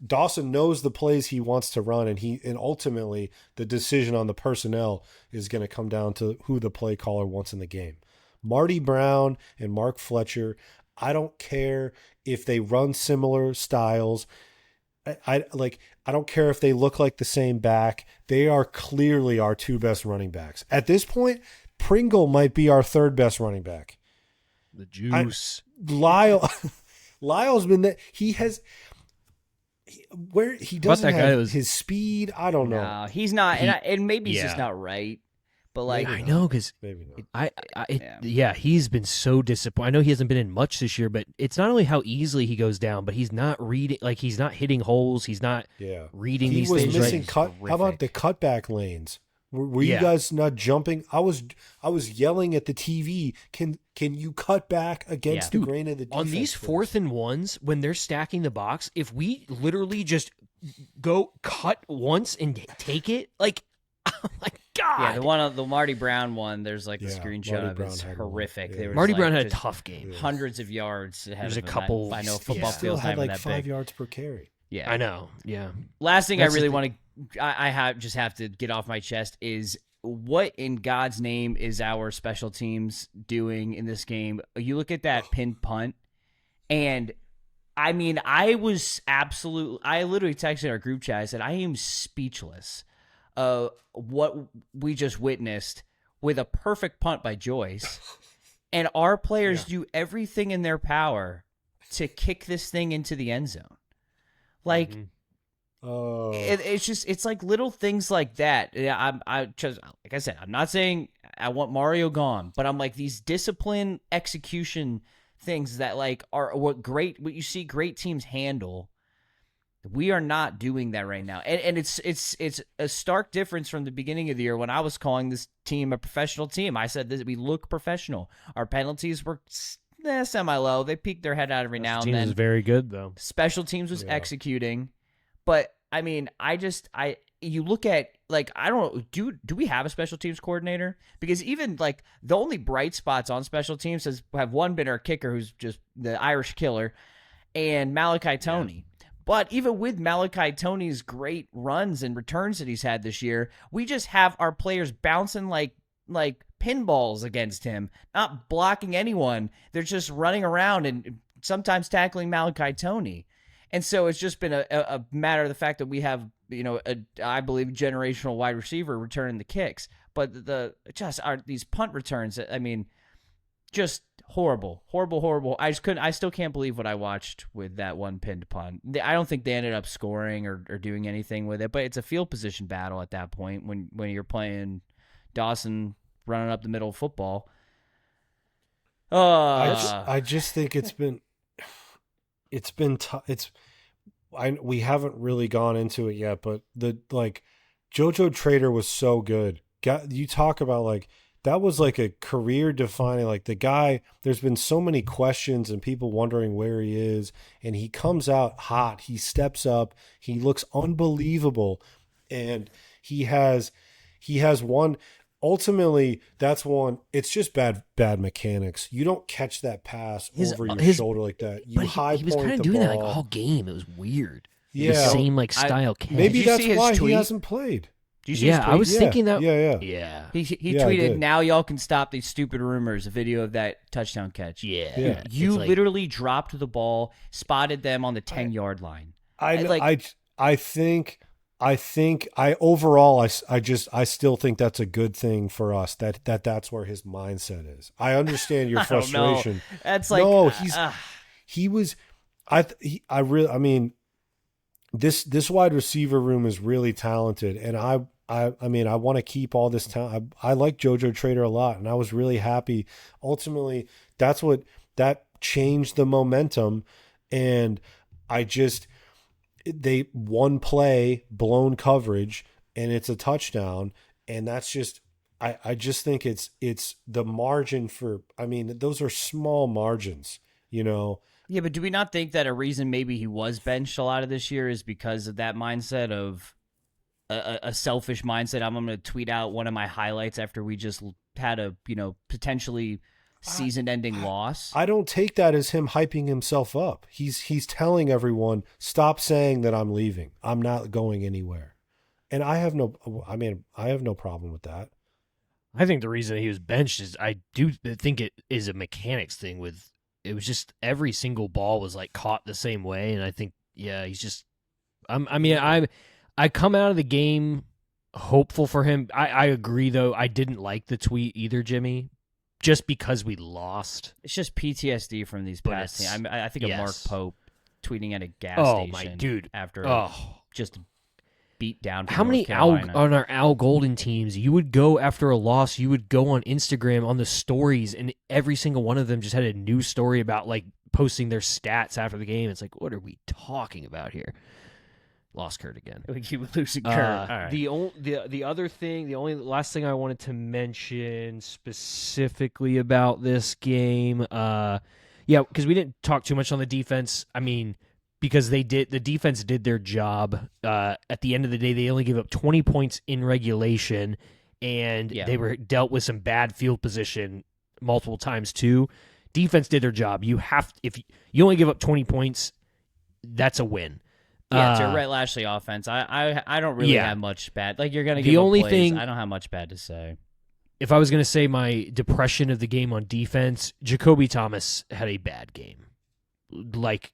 Dawson knows the plays he wants to run, and ultimately the decision on the personnel is going to come down to who the play caller wants in the game. Marty Brown and Mark Fletcher, I don't care if they run similar styles. I don't care if they look like the same back. They are clearly our 2 best running backs. At this point, Pringle might be our 3rd best running back. The juice. Lyle's been that he has. Where he doesn't that guy have was- his speed, I don't know. No, he's not, and maybe he's just yeah. not right. But like, I know because Maybe not. yeah, he's been so disappointed. I know he hasn't been in much this year, but it's not only how easily he goes down, but he's not reading. Like he's not hitting holes. He's not Yeah, reading he these was things missing right. cut. How about the cutback lanes? Were you Yeah. guys not jumping? I was yelling at the TV. Can you cut back against the Dude, grain of the defense? On these please? 4th and 1s, when they're stacking the box, if we literally just go cut once and take it, like, oh my god! yeah, the Marty Brown one. There's like a Yeah, screenshot Marty of Brown it's had one. horrific. Yeah. There was, Marty like, Brown had a just tough game. hundreds of yards ahead There's of a him. couple- I know he football still fields had not even like that 5 big. yards per carry. Yeah, I know. Yeah. Last thing That's I the really thing. want to, I just have to get off my chest is what in God's name is our special teams doing in this game? You look at that pinned punt, and I mean, I literally texted our group chat. I said, I am speechless of what we just witnessed with a perfect punt by Joyce. And our players do everything in their power to kick this thing into the end zone. Like, Oh, it's like little things like that. Yeah, I just, like I said, I'm not saying I want Mario gone, but I'm like these discipline execution things that like are what you see great teams handle. We are not doing that right now, and it's a stark difference from the beginning of the year when I was calling this team a professional team. I said that we look professional. Our penalties were semi-low. They peeked their head out every now and Team then. is very good though. Special teams was executing, but I mean, you look at like I don't know, do we have a special teams coordinator? Because even like the only bright spots on special teams have one been our kicker, who's just the Irish killer, and Malachi Toney. But even with Malachi Toney's great runs and returns that he's had this year, we just have our players bouncing like pinballs against him, not blocking anyone. They're just running around and sometimes tackling Malachi Toney. And so it's just been a matter of the fact that we have, I believe, generational wide receiver returning the kicks. But these punt returns, I mean, just horrible. I still can't believe what I watched with that one pinned punt. I don't think they ended up scoring or doing anything with it, but it's a field position battle at that point when you're playing Dawson running up the middle of football. I just think we haven't really gone into it yet, but JoJo Trader was so good. You talk about like that was like a career defining, like the guy, there's been so many questions and people wondering where he is, and he comes out hot. He steps up. He looks unbelievable. And he has one, ultimately that's one, it's just bad mechanics. You don't catch that pass over your shoulder like that. You high he was point kind the of doing ball. that like all game. It was weird. Yeah. The same like style catch. Maybe Did you that's see his why he tweet? hasn't played. Do you see his Yeah, I tweet? was thinking that. Yeah. He Yeah, I tweeted, did. "Now y'all can stop these stupid rumors." A video of that touchdown catch. Yeah. Yeah. You It's like- literally dropped the ball, spotted them on the 10-yard line. I think I still think that's a good thing for us. That's where his mindset is. I understand your I don't know. frustration. That's like No, he was. I mean, this wide receiver room is really talented, and I mean, I want to keep all this talent. I like JoJo Trader a lot, and I was really happy. Ultimately, that changed the momentum, and they one play, blown coverage, and it's a touchdown, and that's just. I just think it's the margin for. I mean, those are small margins, Yeah, but do we not think that a reason maybe he was benched a lot of this year is because of that mindset of a selfish mindset? I'm going to tweet out one of my highlights after we just had a potentially season-ending loss. I don't take that as him hyping himself up. He's telling everyone, stop saying that I'm leaving. I'm not going anywhere. And I have no problem with that. I think the reason he was benched is I do think it is a mechanics thing with. It was just every single ball was like caught the same way, and I think he's just. I come out of the game hopeful for him. I agree though. I didn't like the tweet either, Jimmy. just because we lost. It's just PTSD from these But past it's- teams. I think of Mark yes. Pope tweeting at a gas Oh, station my dude. after Oh. just beat down. From How many North Carolina. on our Al Golden teams, you would go after a loss, you would go on Instagram on the stories, and every single one of them just had a new story about like posting their stats after the game. It's like, what are we talking about here? Lost Kurt again. We keep losing Kurt. All right. The other thing, the only last thing I wanted to mention specifically about this game, because we didn't talk too much on the defense. I mean, because the defense did their job. At the end of the day, they only gave up 20 points in regulation, and they were dealt with some bad field position multiple times too. Defense did their job. If you only give up 20 points, that's a win. Yeah, it's your Rhett Lashley offense. I don't really have much bad. Like, you're gonna give the up only plays. thing I don't have much bad to say. If I was going to say my depression of the game on defense, Jacoby Thomas had a bad game. Like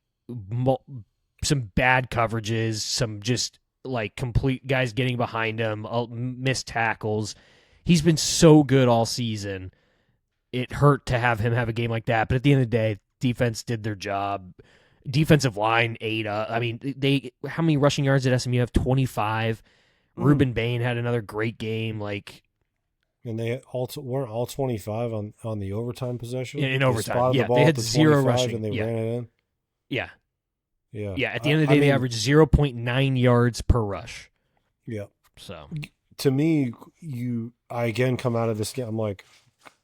some bad coverages, some just like complete guys getting behind him, missed tackles. He's been so good all season. It hurt to have him have a game like that, but at the end of the day, defense did their job. Defensive line ate up. I mean, how many rushing yards did SMU have? 25. Ruben Bain had another great game. Like, and they weren't all 25 on the overtime possession. In They overtime, spotted yeah, the ball they at had the 0 25 rushing, and they yeah. ran it in. yeah. Yeah. At the end of the day, they averaged 0.9 yards per rush. Yeah. So To me, I again come out of this game. I'm like,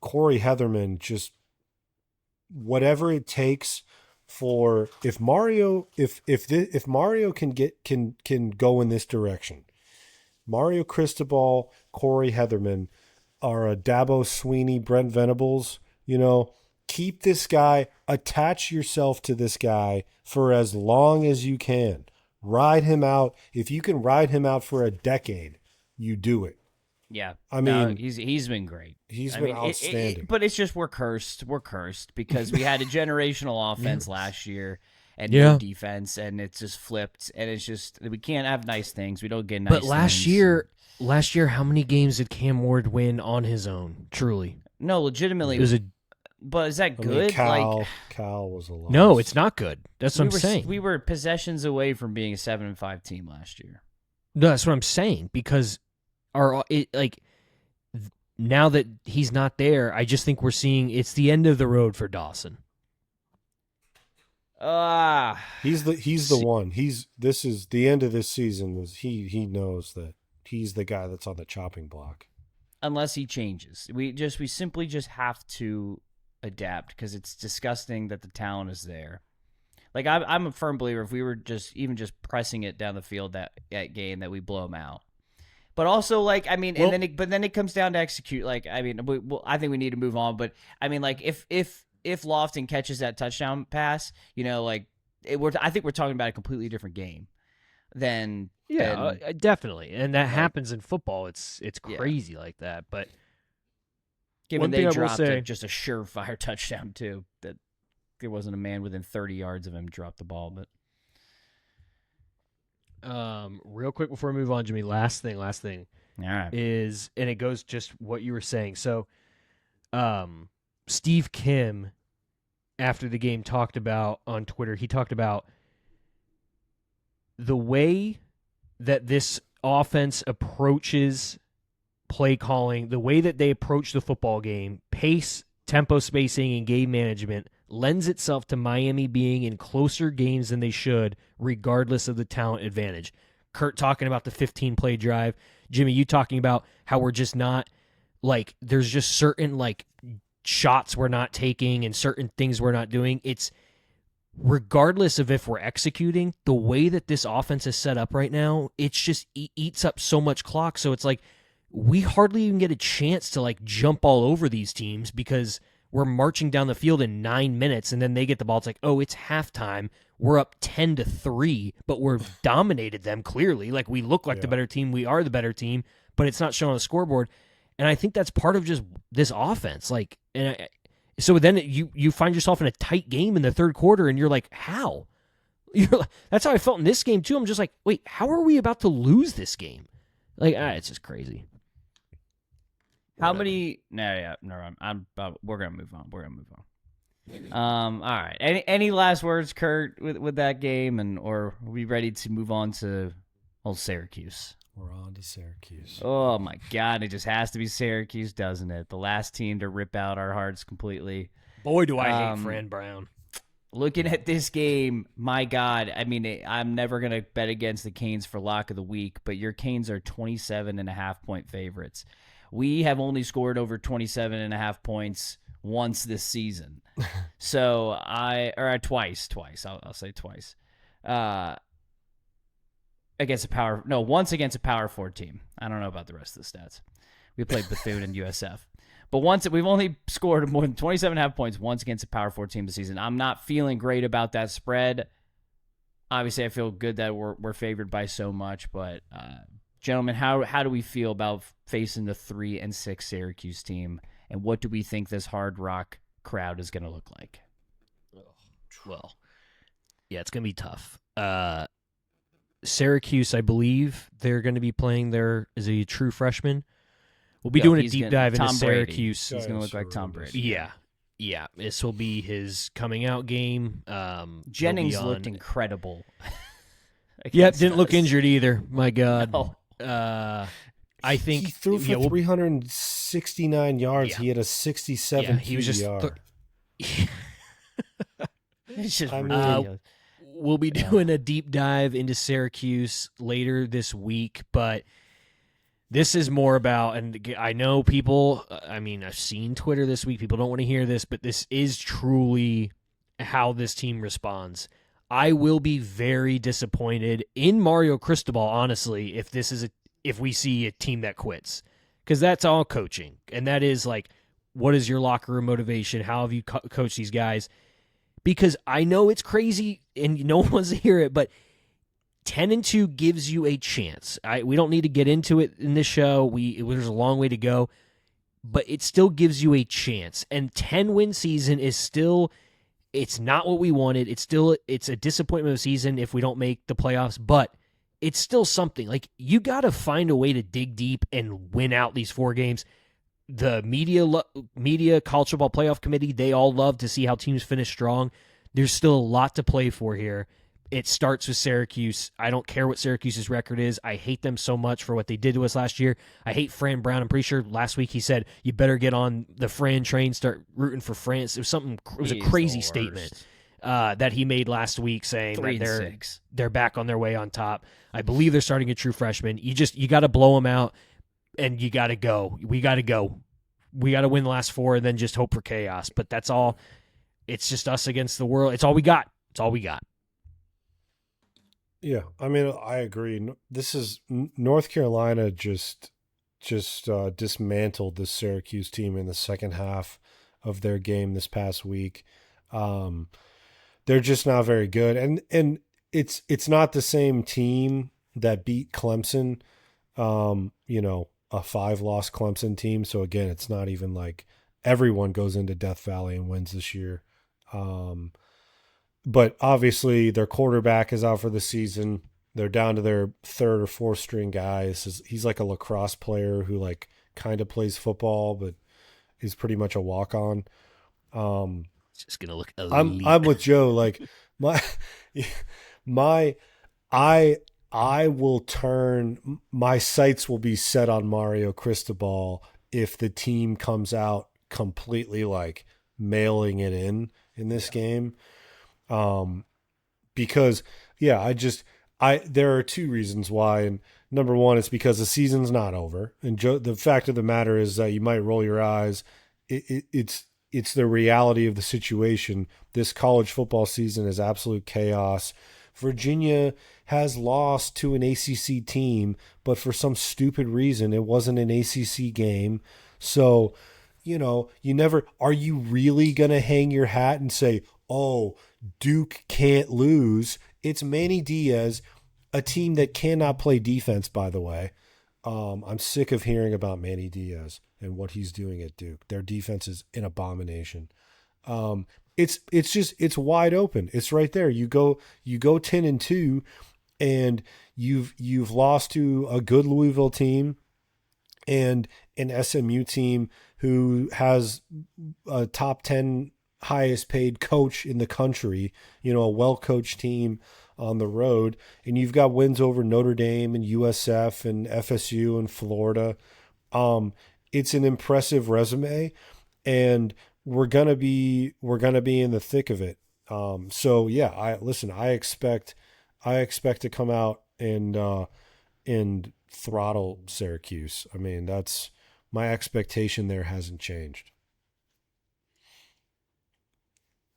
Corey Heatherman, just whatever it takes for if Mario can go in this direction. Mario Cristobal, Corey Heatherman are a Dabo Sweeney, Brent Venables. Keep this guy, attach yourself to this guy for as long as you can. Ride him out. If you can ride him out for a decade, you do it. Yeah, I mean, he's been great. He's been outstanding. But it's just we're cursed. We're cursed because we had a generational offense last year and no defense, and it's just flipped. And it's just we can't have nice things. We don't get nice. But last year, how many games did Cam Ward win on his own? Truly, no, legitimately. It was But is that good? Cal was a loss. No, it's not good. That's what I'm saying. We were possessions away from being a 7-5 team last year. No, that's what I'm saying because now that he's not there, I just think we're seeing it's the end of the road for Dawson. He's the one. This is the end of this season. He knows that he's the guy that's on the chopping block. Unless he changes, we simply just have to adapt because it's disgusting that the talent is there. Like I'm a firm believer if we were just pressing it down the field that game that we blow them out. But also, like, I mean, then it comes down to execute. Like, I mean, I think we need to move on. But I mean, like, if Lofton catches that touchdown pass, I think we're talking about a completely different game. Definitely, and that happens in football. It's crazy like that. But given they dropped just a surefire touchdown too, that there wasn't a man within 30 yards of him drop the ball, but. Real quick before we move on, Jimmy, last thing All right. is, and it goes just what you were saying. So, Steve Kim, after the game, talked about on Twitter, he talked about the way that this offense approaches play calling, the way that they approach the football game, pace, tempo spacing, and game management lends itself to Miami being in closer games than they should, regardless of the talent advantage. Kurt talking about the 15-play drive. Jimmy, you talking about how we're just not, like, there's just certain, like, shots we're not taking and certain things we're not doing. It's regardless of if we're executing, the way that this offense is set up right now, it's just eats up so much clock. So it's like we hardly even get a chance to, like, jump all over these teams because we're marching down the field in 9 minutes, and then they get the ball. It's like, oh, it's halftime. We're up 10-3, but we're dominated them clearly. Like, we look like the better team. We are the better team, but it's not shown on the scoreboard. And I think that's part of just this offense. Like, so then you find yourself in a tight game in the third quarter, and you're like, how? That's how I felt in this game too. I'm just like, wait, how are we about to lose this game? Like, it's just crazy. How many? No, yeah, no. We're gonna move on. All right. Any last words, Kurt, with that game, or are we ready to move on to old Syracuse? We're on to Syracuse. Oh my God! It just has to be Syracuse, doesn't it? The last team to rip out our hearts completely. Boy, do I hate Fran Brown. Looking at this game, my God, I mean, I'm never going to bet against the Canes for lock of the week, but your Canes are 27.5-point favorites. We have only scored over 27.5 points once this season. So twice. I'll say twice. Once against a Power 4 team. I don't know about the rest of the stats. We played Bethune and USF. But we've only scored more than 27.5 points once against a Power 4 team this season. I'm not feeling great about that spread. Obviously, I feel good that we're favored by so much. But, gentlemen, how do we feel about facing the 3-6 Syracuse team? And what do we think this Hard Rock crowd is going to look like? Well, yeah, it's going to be tough. Syracuse, I believe they're going to be playing is a true freshman. We'll be doing a deep dive into Syracuse. He's going to look like Tom Brady. Yeah. This will be his coming out game. Jennings looked incredible. Yep, didn't look injured either. My God. No. I think he threw for 369 yards. Yeah. He had a 67 he was just QBR. It's just ridiculous. We'll be doing a deep dive into Syracuse later this week, but this is more about, and I know people, I've seen Twitter this week, people don't want to hear this, but this is truly how this team responds. I will be very disappointed in Mario Cristobal, honestly, if we see a team that quits, because that's all coaching, and that is like, what is your locker room motivation? How have you coached these guys? Because I know it's crazy, and no one wants to hear it, but 10-2 gives you a chance. We don't need to get into it in this show. There's a long way to go, but it still gives you a chance. And 10-win season is still, it's not what we wanted. It's a disappointment of a season if we don't make the playoffs, but it's still something. Like, you got to find a way to dig deep and win out these 4 games. The media college football playoff committee, they all love to see how teams finish strong. There's still a lot to play for here. It starts with Syracuse. I don't care what Syracuse's record is. I hate them so much for what they did to us last year. I hate Fran Brown. I'm pretty sure last week he said, you better get on the Fran train, start rooting for France. It was a crazy statement that he made last week, saying that they're back on their way on top. I believe they're starting a true freshman. You got to blow them out, and you got to go. We got to go. We got to win the last 4 and then just hope for chaos. But that's all. It's just us against the world. It's all we got. Yeah, I agree. This is North Carolina just dismantled the Syracuse team in the second half of their game this past week. They're just not very good, and it's not the same team that beat Clemson. A 5-loss Clemson team. So again, it's not even like everyone goes into Death Valley and wins this year. But obviously their quarterback is out for the season. They're down to their 3rd or 4th string guy. He's like a lacrosse player who like kind of plays football, but is pretty much a walk-on. It's just gonna look elite. I'm with Joe. Like I will turn, my sights will be set on Mario Cristobal if the team comes out completely like mailing it in this game. Because there are 2 reasons why. And number one, it's because the season's not over. And the fact of the matter is that you might roll your eyes. It's the reality of the situation. This college football season is absolute chaos. Virginia has lost to an ACC team, but for some stupid reason, it wasn't an ACC game. So, are you really going to hang your hat and say, oh, Duke can't lose? It's Manny Diaz, a team that cannot play defense, by the way. I'm sick of hearing about Manny Diaz and what he's doing at Duke. Their defense is an abomination. It's wide open. It's right there. You go 10-2, and you've lost to a good Louisville team, and an SMU team who has a top 10 highest paid coach in the country, a well-coached team on the road, and you've got wins over Notre Dame and USF and FSU and Florida. It's an impressive resume, and we're gonna be in the thick of it. So yeah, I expect to come out and throttle Syracuse. I mean, that's my expectation there hasn't changed.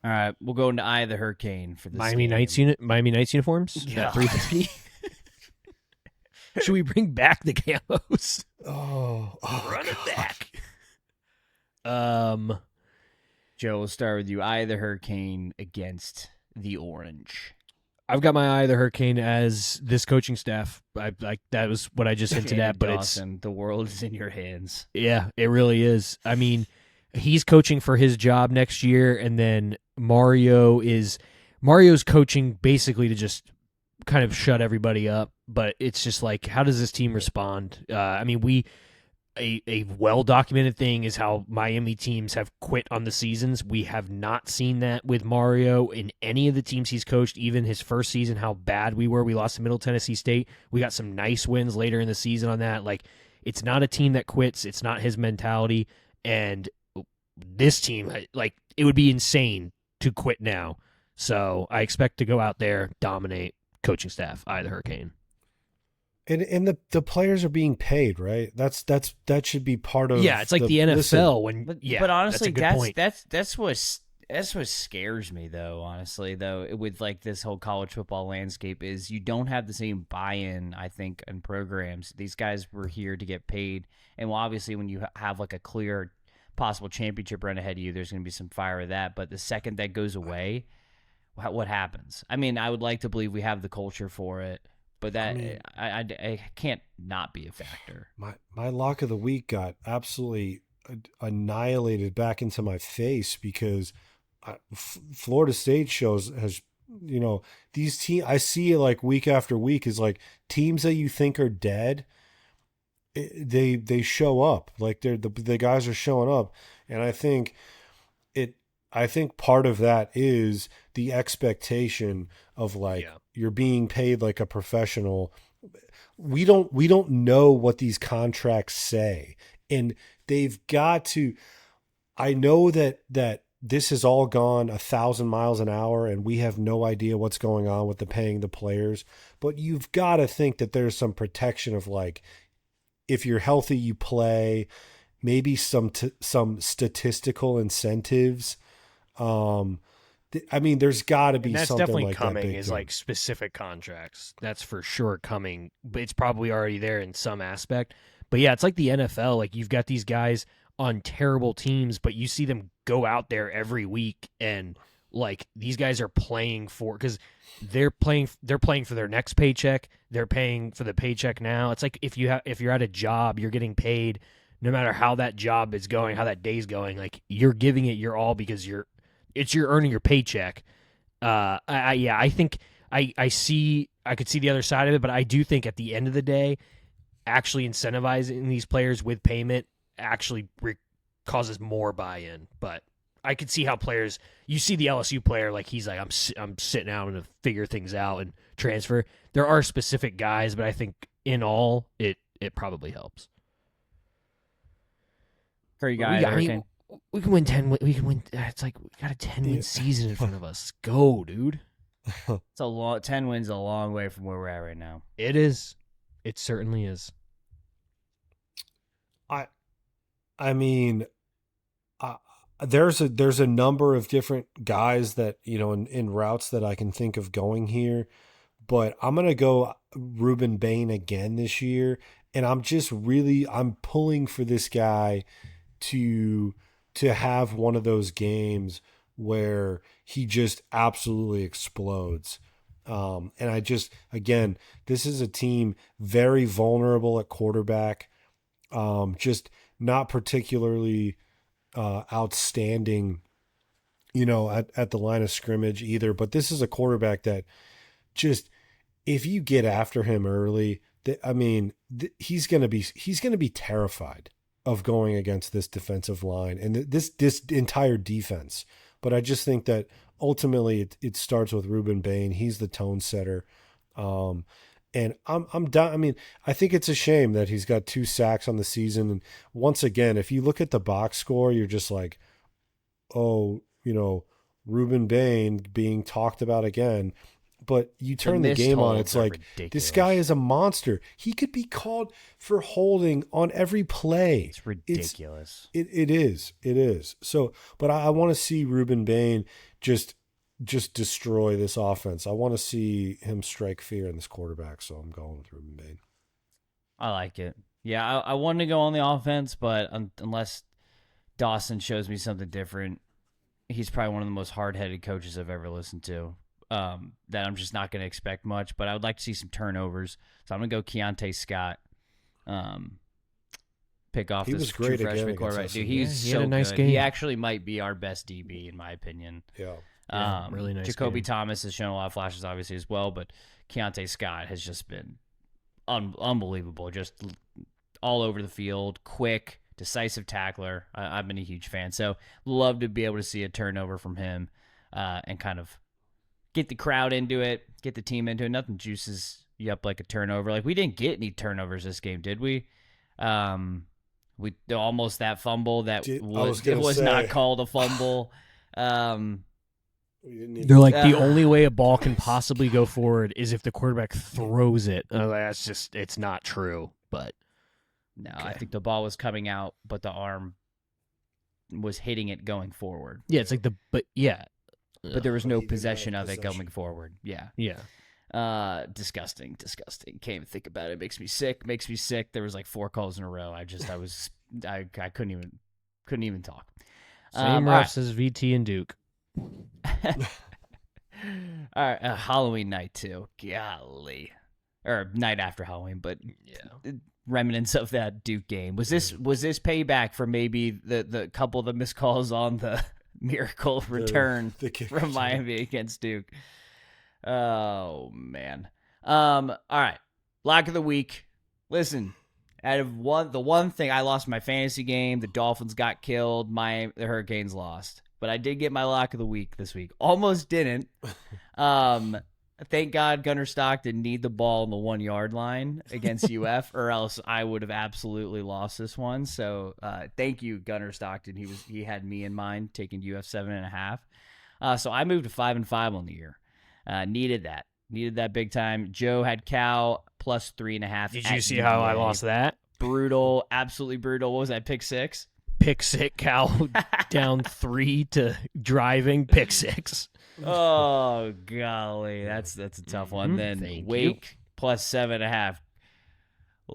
All right, we'll go into Eye of the Hurricane for this Miami game. Nights uniforms. Yeah. 350. Should we bring back the camos? Oh, Run it back. Joe, we'll start with you. Eye of the Hurricane against the Orange. I've got my eye of the hurricane as this coaching staff. That was what I just hinted at, but Dawson, the world is in your hands. Yeah, it really is. I mean, he's coaching for his job next year, and then Mario's coaching basically to just kind of shut everybody up. But it's just like, how does this team respond? I mean, a well-documented thing is how Miami teams have quit on the seasons. We have not seen that with Mario in any of the teams he's coached, even his first season, how bad we were. We lost to Middle Tennessee State. We got some nice wins later in the season on that. Like, it's not a team that quits. It's not his mentality. And this team, like, it would be insane to quit now. So I expect to go out there, dominate coaching staff, Eye of the Hurricane. And the players are being paid, right? That should be part of. Yeah, it's like the NFL. But honestly, that's what scares me though. Honestly, though, with like this whole college football landscape is you don't have the same buy-in. I think in programs, these guys were here to get paid, and well, obviously, when you have like a clear possible championship run ahead of you, there's going to be some fire of that. But the second that goes away, what happens? I mean, I would like to believe we have the culture for it. But that I can't not be a factor. My lock of the week got absolutely annihilated back into my face because Florida State has these teams I see like week after week is like teams that you think are dead. They show up, like the guys are showing up, and I think part of that is the expectation of like you're being paid like a professional. We don't know what these contracts say, and they've got to. I know that this has all gone 1,000 miles an hour, and we have no idea what's going on with the paying the players. But you've got to think that there's some protection of like, if you're healthy, you play. Maybe some statistical incentives. I mean, there's got to be that's something definitely like coming. that. Is like specific contracts. That's for sure coming. But it's probably already there in some aspect. But yeah, it's like the NFL. Like you've got these guys on terrible teams, but you see them go out there every week, and like these guys are playing because they're playing for their next paycheck. They're paying for the paycheck now. It's like if you're at a job, you're getting paid no matter how that job is going, how that day's going. Like you're giving it your all because you're earning your paycheck. I think I could see the other side of it, but I do think at the end of the day, actually incentivizing these players with payment actually causes more buy-in. But I could see how players, you see the LSU player, like he's like, I'm sitting out and to figure things out and transfer. There are specific guys, but I think in all, it probably helps. For you guys, we can win 10. We can win. It's like we got a 10-win season in front of us. Let's go, dude. It's a long 10 wins, a long way from where we're at right now. It is. It certainly is. I mean, there's a number of different guys that in routes that I can think of going here, but I'm gonna go Ruben Bain again this year, and I'm pulling for this guy to have one of those games where he just absolutely explodes. And again, this is a team very vulnerable at quarterback, just not particularly outstanding, at the line of scrimmage either. But this is a quarterback that just, if you get after him early, he's going to be terrified of going against this defensive line and this entire defense. But I just think that ultimately it starts with Ruben Bain. He's the tone setter. And I'm done. I mean, I think it's a shame that he's got 2 sacks on the season. And once again, if you look at the box score, you're just like, oh, Ruben Bain being talked about again. But you turn the game on, it's like, ridiculous. This guy is a monster. He could be called for holding on every play. It's ridiculous. It is. So, but I want to see Ruben Bain just destroy this offense. I want to see him strike fear in this quarterback, so I'm going with Ruben Bain. I like it. Yeah, I wanted to go on the offense, but unless Dawson shows me something different, he's probably one of the most hard-headed coaches I've ever listened to. That I'm just not going to expect much, but I would like to see some turnovers. So I'm going to go Keontae Scott. Pick off this true freshman quarterback. Dude, he had a nice game. He actually might be our best DB, in my opinion. Yeah. Really nice Jacoby game. Thomas has shown a lot of flashes, obviously, as well, but Keontae Scott has just been unbelievable. Just all over the field, quick, decisive tackler. I've been a huge fan. So love to be able to see a turnover from him and kind of get the crowd into it, get the team into it. Nothing juices you up like a turnover. Like, we didn't get any turnovers this game, did we? We almost that fumble that was not called a fumble. They're like, the only way a ball can possibly go forward is if the quarterback throws it. That's just, it's not true. But no, okay. I think the ball was coming out, but the arm was hitting it going forward. Yeah, it's like but there was no possession of it going forward. Yeah. Disgusting. Can't even think about it. Makes me sick. There was like 4 calls in a row. I couldn't even talk. Same refs as VT and Duke. All right, Halloween night too. Golly, or night after Halloween, but yeah, remnants of that Duke game. Was this payback for maybe the couple of the missed calls on the miracle return from Miami against Duke? Oh man. All right, lock of the week. Listen, out of the one thing, I lost my fantasy game. The Dolphins got killed. The Hurricanes lost. But I did get my lock of the week this week. Almost didn't. Thank God Gunnar Stockton need the ball on the 1 yard line against UF, or else I would have absolutely lost this one. So thank you, Gunnar Stockton. He had me in mind, taking UF 7.5. So I moved to 5-5 on the year. Needed that big time. Joe had Cal plus 3.5. Did you see how I lost that? Brutal, absolutely brutal. What was that? Pick 6. Pick 6, Cal down 3 to driving, pick 6. Oh golly, that's a tough one. Then Wake plus 7.5. A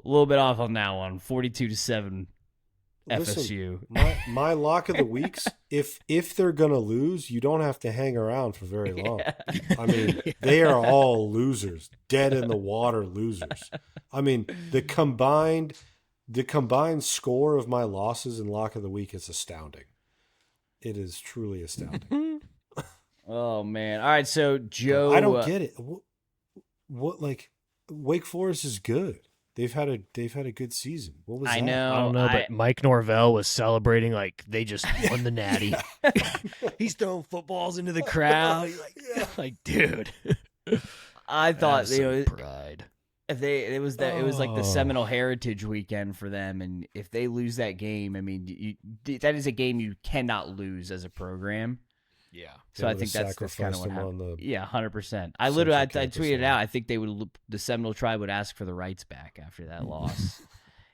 little bit off on that one. 42-7 FSU. Listen, my lock of the weeks. If they're gonna lose, you don't have to hang around for very long. Yeah. I mean, they are all losers, dead in the water losers. I mean, the combined score of my losses in lock of the week is astounding. It is truly astounding. Oh man! All right, so Joe, I don't get it. What like Wake Forest is good. They've had a good season. What was that? I don't know, but Mike Norvell was celebrating like they just won the Natty. He's throwing footballs into the crowd. Like, dude. I thought pride. It was like the Seminole Heritage weekend for them, and if they lose that game, I mean, that is a game you cannot lose as a program. Yeah. So I think that's kind of what happened. 100%. I tweeted out. I think the Seminole tribe would ask for the rights back after that loss,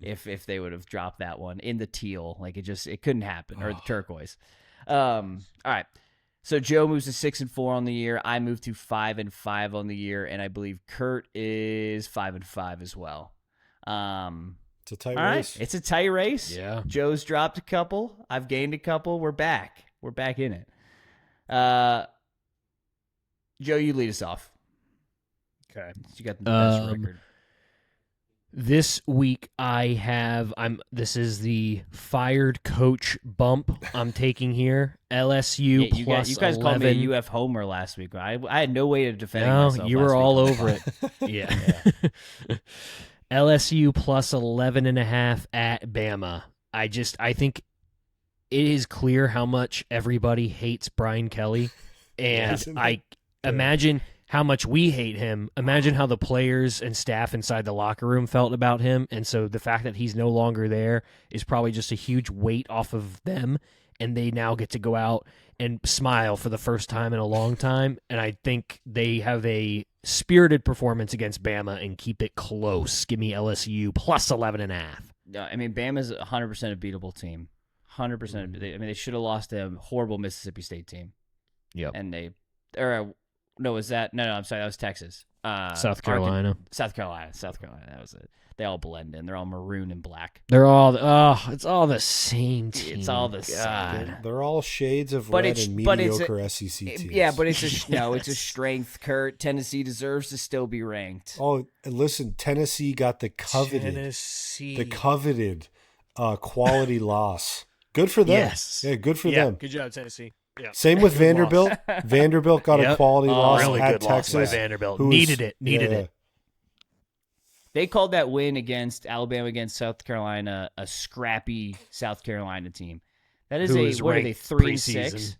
if they would have dropped that one in the teal. Like it couldn't happen, or the turquoise. All right. So Joe moves to 6-4 on the year. I moved to 5-5 on the year, and I believe Kurt is 5-5 as well. It's a tight race. It's a tight race. Yeah. Joe's dropped a couple. I've gained a couple. We're back. We're back in it. Joe, you lead us off. Okay. You got the best record. This week this is the fired coach bump I'm taking here. LSU plus you guys 11. called me a UF homer last week. I had no way to defend myself. You were all over it. Yeah. LSU plus 11.5 at Bama. I think it is clear how much everybody hates Brian Kelly, and Isn't I it? imagine how much we hate him. Imagine how the players and staff inside the locker room felt about him, and so the fact that he's no longer there is probably just a huge weight off of them, and they now get to go out and smile for the first time in a long time, and I think they have a spirited performance against Bama and keep it close. Give me LSU plus 11.5. No, I mean, Bama's 100% a beatable team. 100%. I mean, they should have lost to a horrible Mississippi State team. Yep. And no, was that? No, I'm sorry, that was Texas. South Carolina. South Carolina. That was it. They all blend in. They're all maroon and black. They're all it's all the same team. It's all the same. They're all shades of But red it's- and but it's a- mediocre SEC teams. Yeah, but it's a strength, Kurt. Tennessee deserves to still be ranked. Oh, and listen, Tennessee got the coveted quality loss. Good for them. Yes. Yeah, good for them. Good job, Tennessee. Yeah. Same with Vanderbilt. Vanderbilt got a Yep. quality loss Really at good loss by Texas. Vanderbilt. who Needed was- it. Needed yeah, it. They called that win against Alabama against South Carolina a scrappy South Carolina team. That is Who was what are they, ranked 3-6? preseason.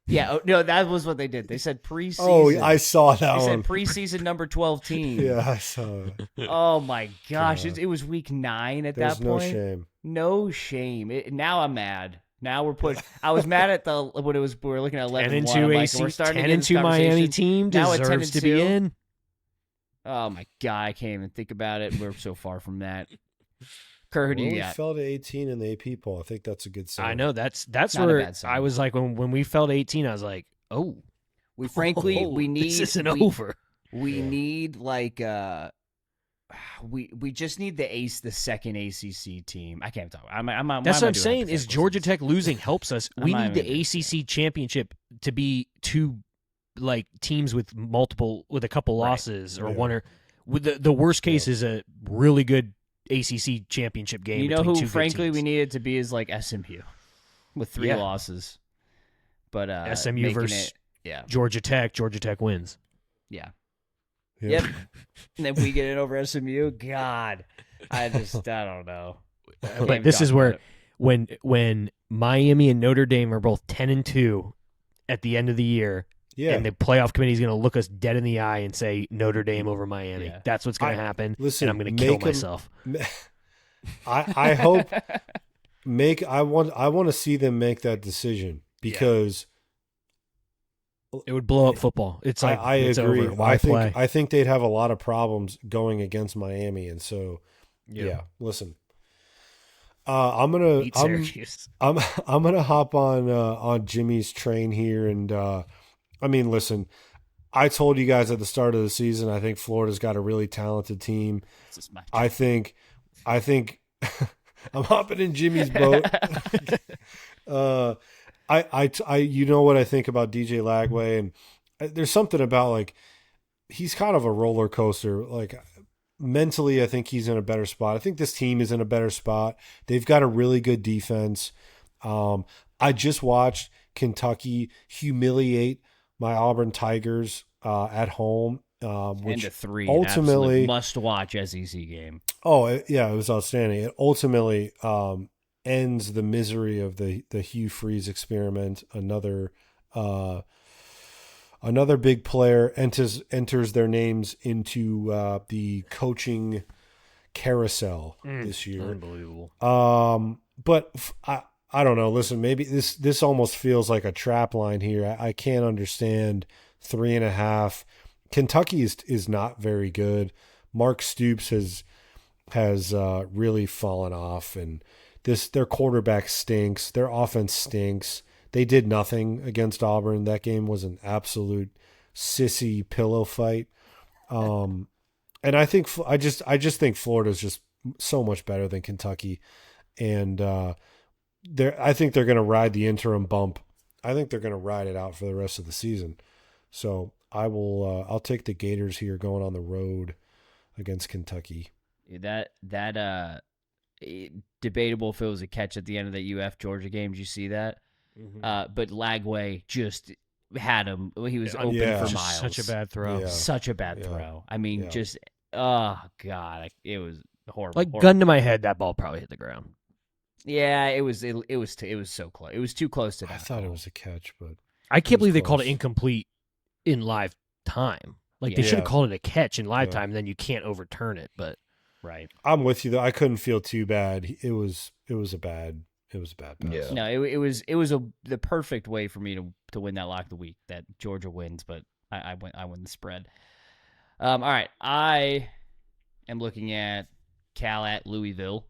Yeah, no, that was what they did. They said preseason. Oh, I saw that They one. said preseason number 12 team. Yeah, I saw it. Oh my gosh, Yeah. it was week 9 at There's that no point. shame. No shame. Now I'm mad. Now we're put. I was mad at we were looking at 11 10 and 1. and 2 I'm like, AC, we're starting 10 to get and this 2 Miami conversation. team Now at 10 deserves and to be 2. in. Oh my god, I can't even think about it. We're so far from that. Kurt, who do Well, you we got? fell to 18 in the AP poll. I think that's a good sign. I know that's Not a where bad sign. I was like when we fell to 18, I was like, oh, We frankly we need this isn't we, over. We need like we just need the second ACC team. I can't talk. That's why am what I I'm doing saying. Is hypotheticals? Georgia Tech losing helps us? I'm We not need the even gonna do ACC championship to be two like teams with a couple losses or Yeah. one or with the worst case is a really good ACC championship game. You know between who two good frankly teams. we needed to be is like SMU with 3 Yeah. losses. But SMU making versus it, Georgia Tech wins. yeah. Yeah. Yep. And then we get it over SMU. God, I don't know. I can't But even this talk is about where it. when Miami and Notre Dame are both 10 and 2 at the end of the year. Yeah. And the playoff committee is going to look us dead in the eye and say Notre Dame over Miami. Yeah. That's what's going to happen. listen, and I'm going to kill make 'em- myself. I hope I want to see them make that decision because It would blow up football. It's like I it's agree. over. Why play? I think they'd have a lot of problems going against Miami, and so yeah. Listen, I'm Beat Syracuse. I'm gonna hop on Jimmy's train here, and I mean, listen, I told you guys at the start of the season, I think Florida's got a really talented team. This is my I think I'm hopping in Jimmy's boat. I you know what I think about DJ Lagway, and there's something about like he's kind of a roller coaster. Like mentally, I think he's in a better spot. I think this team is in a better spot. They've got a really good defense. I just watched Kentucky humiliate my Auburn Tigers at home, which 10-3 ultimately must watch SEC game. yeah, it was outstanding. It ultimately ends the misery of the Hugh Freeze experiment. Another big player enters their names into the coaching carousel this year. Unbelievable. But I don't know. Listen, maybe this almost feels like a trap line here. I can't understand 3.5. Kentucky is not very good. Mark Stoops has really fallen off, and their quarterback stinks. Their offense stinks. They did nothing against Auburn. That game was an absolute sissy pillow fight. And I just think Florida's just so much better than Kentucky, and I think they're going to ride the interim bump. I think they're going to ride it out for the rest of the season. So I'll take the Gators here going on the road against Kentucky. That debatable if it was a catch at the end of the UF Georgia game. Did you see that? But Lagway just had him. He was open Yeah. for Just miles. such a bad throw. Yeah. Such a bad Yeah. throw. I mean, Yeah. just oh god, it was horrible. Like horrible. gun to my head, that ball probably hit the ground. Yeah, it was so close. It was too close to that. I thought it was a catch, but I can't was believe they called it close. incomplete in live time. Like they Yeah. should have called it a catch in live Yeah. time, then you can't overturn it. But right. I'm with you though. I couldn't feel too bad. It was a bad pass. Yeah. No, it was the perfect way for me to win that lock of the week, that Georgia wins, but I win the spread. All right, I am looking at Cal at Louisville.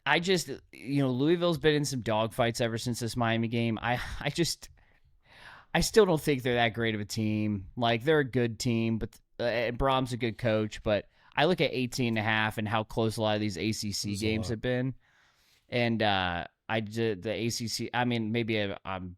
I just, Louisville's been in some dogfights ever since this Miami game. I still don't think they're that great of a team. Like, they're a good team, but Brahm's a good coach. But I look at 18.5 and how close a lot of these ACC games have been. And the ACC, I mean, maybe I'm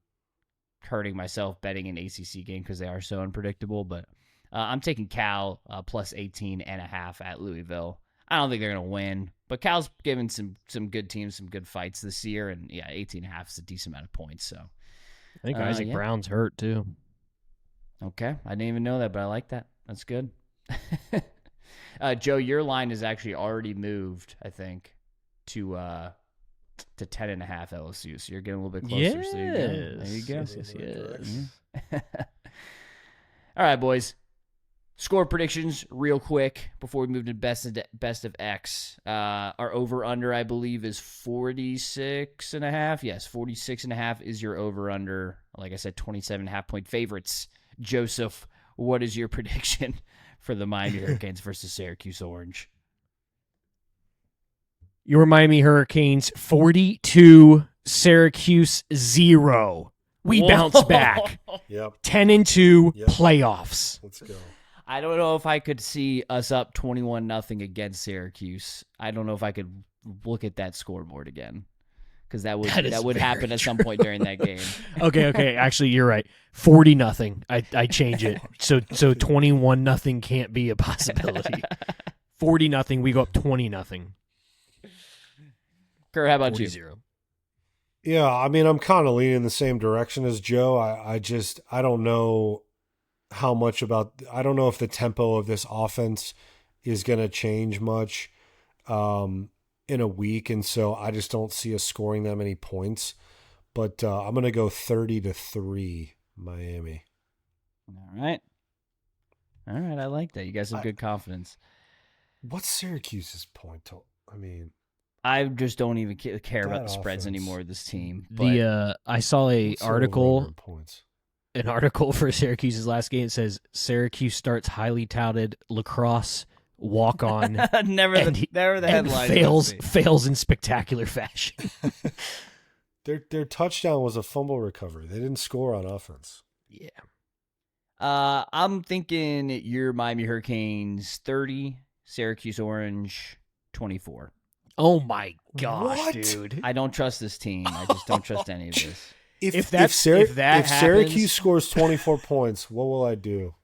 hurting myself betting an ACC game because they are so unpredictable. But I'm taking Cal plus 18.5 at Louisville. I don't think they're going to win, but Cal's given some good teams some good fights this year, and 18.5 is a decent amount of points. So I think Isaac Brown's hurt too. okay, I didn't even know that, but I like that. That's good. Joe, your line is actually already moved, I think, to 10.5 LSU. So you're getting a little bit closer. So there you go. Yes. All right, boys. Score predictions real quick before we move to best of X. Our over-under, I believe, is 46.5. Yes, 46.5 is your over-under. Like I said, 27.5-point favorites. Joseph, what is your prediction for the Miami Hurricanes versus Syracuse Orange? Your Miami Hurricanes 42, Syracuse 0. We bounce back. Yep. 10-2 Yep. playoffs. Let's go. I don't know if I could see us up 21-0 against Syracuse. I don't know if I could look at that scoreboard again, because that would happen at some point during that game. Okay. Actually, you're right. 40-0. I change it. So 21-0 can't be a possibility. 40-0. We go up 20-0. Kurt, how about you? 40-0. Yeah, I mean, I'm kind of leaning in the same direction as Joe. I don't know how much I don't know if the tempo of this offense is going to change much in a week, and so I just don't see us scoring that many points. But I'm going to go 30-3 Miami. All right. I like that. You guys have good confidence. What's Syracuse's point total? I mean, I just don't even care about That the spreads offense. anymore with this team. But I saw a what's their over-under article in points? an article for Syracuse's last game. It says Syracuse starts highly touted lacrosse walk on never the and headline. fails in spectacular fashion. Their touchdown was a fumble recovery. They didn't score on offense. Yeah. I'm thinking your Miami Hurricanes 30, Syracuse Orange 24. Oh my gosh, What? dude. I don't trust this team. I just don't trust any of this. If that Syracuse happens- scores 24 points, what will I do?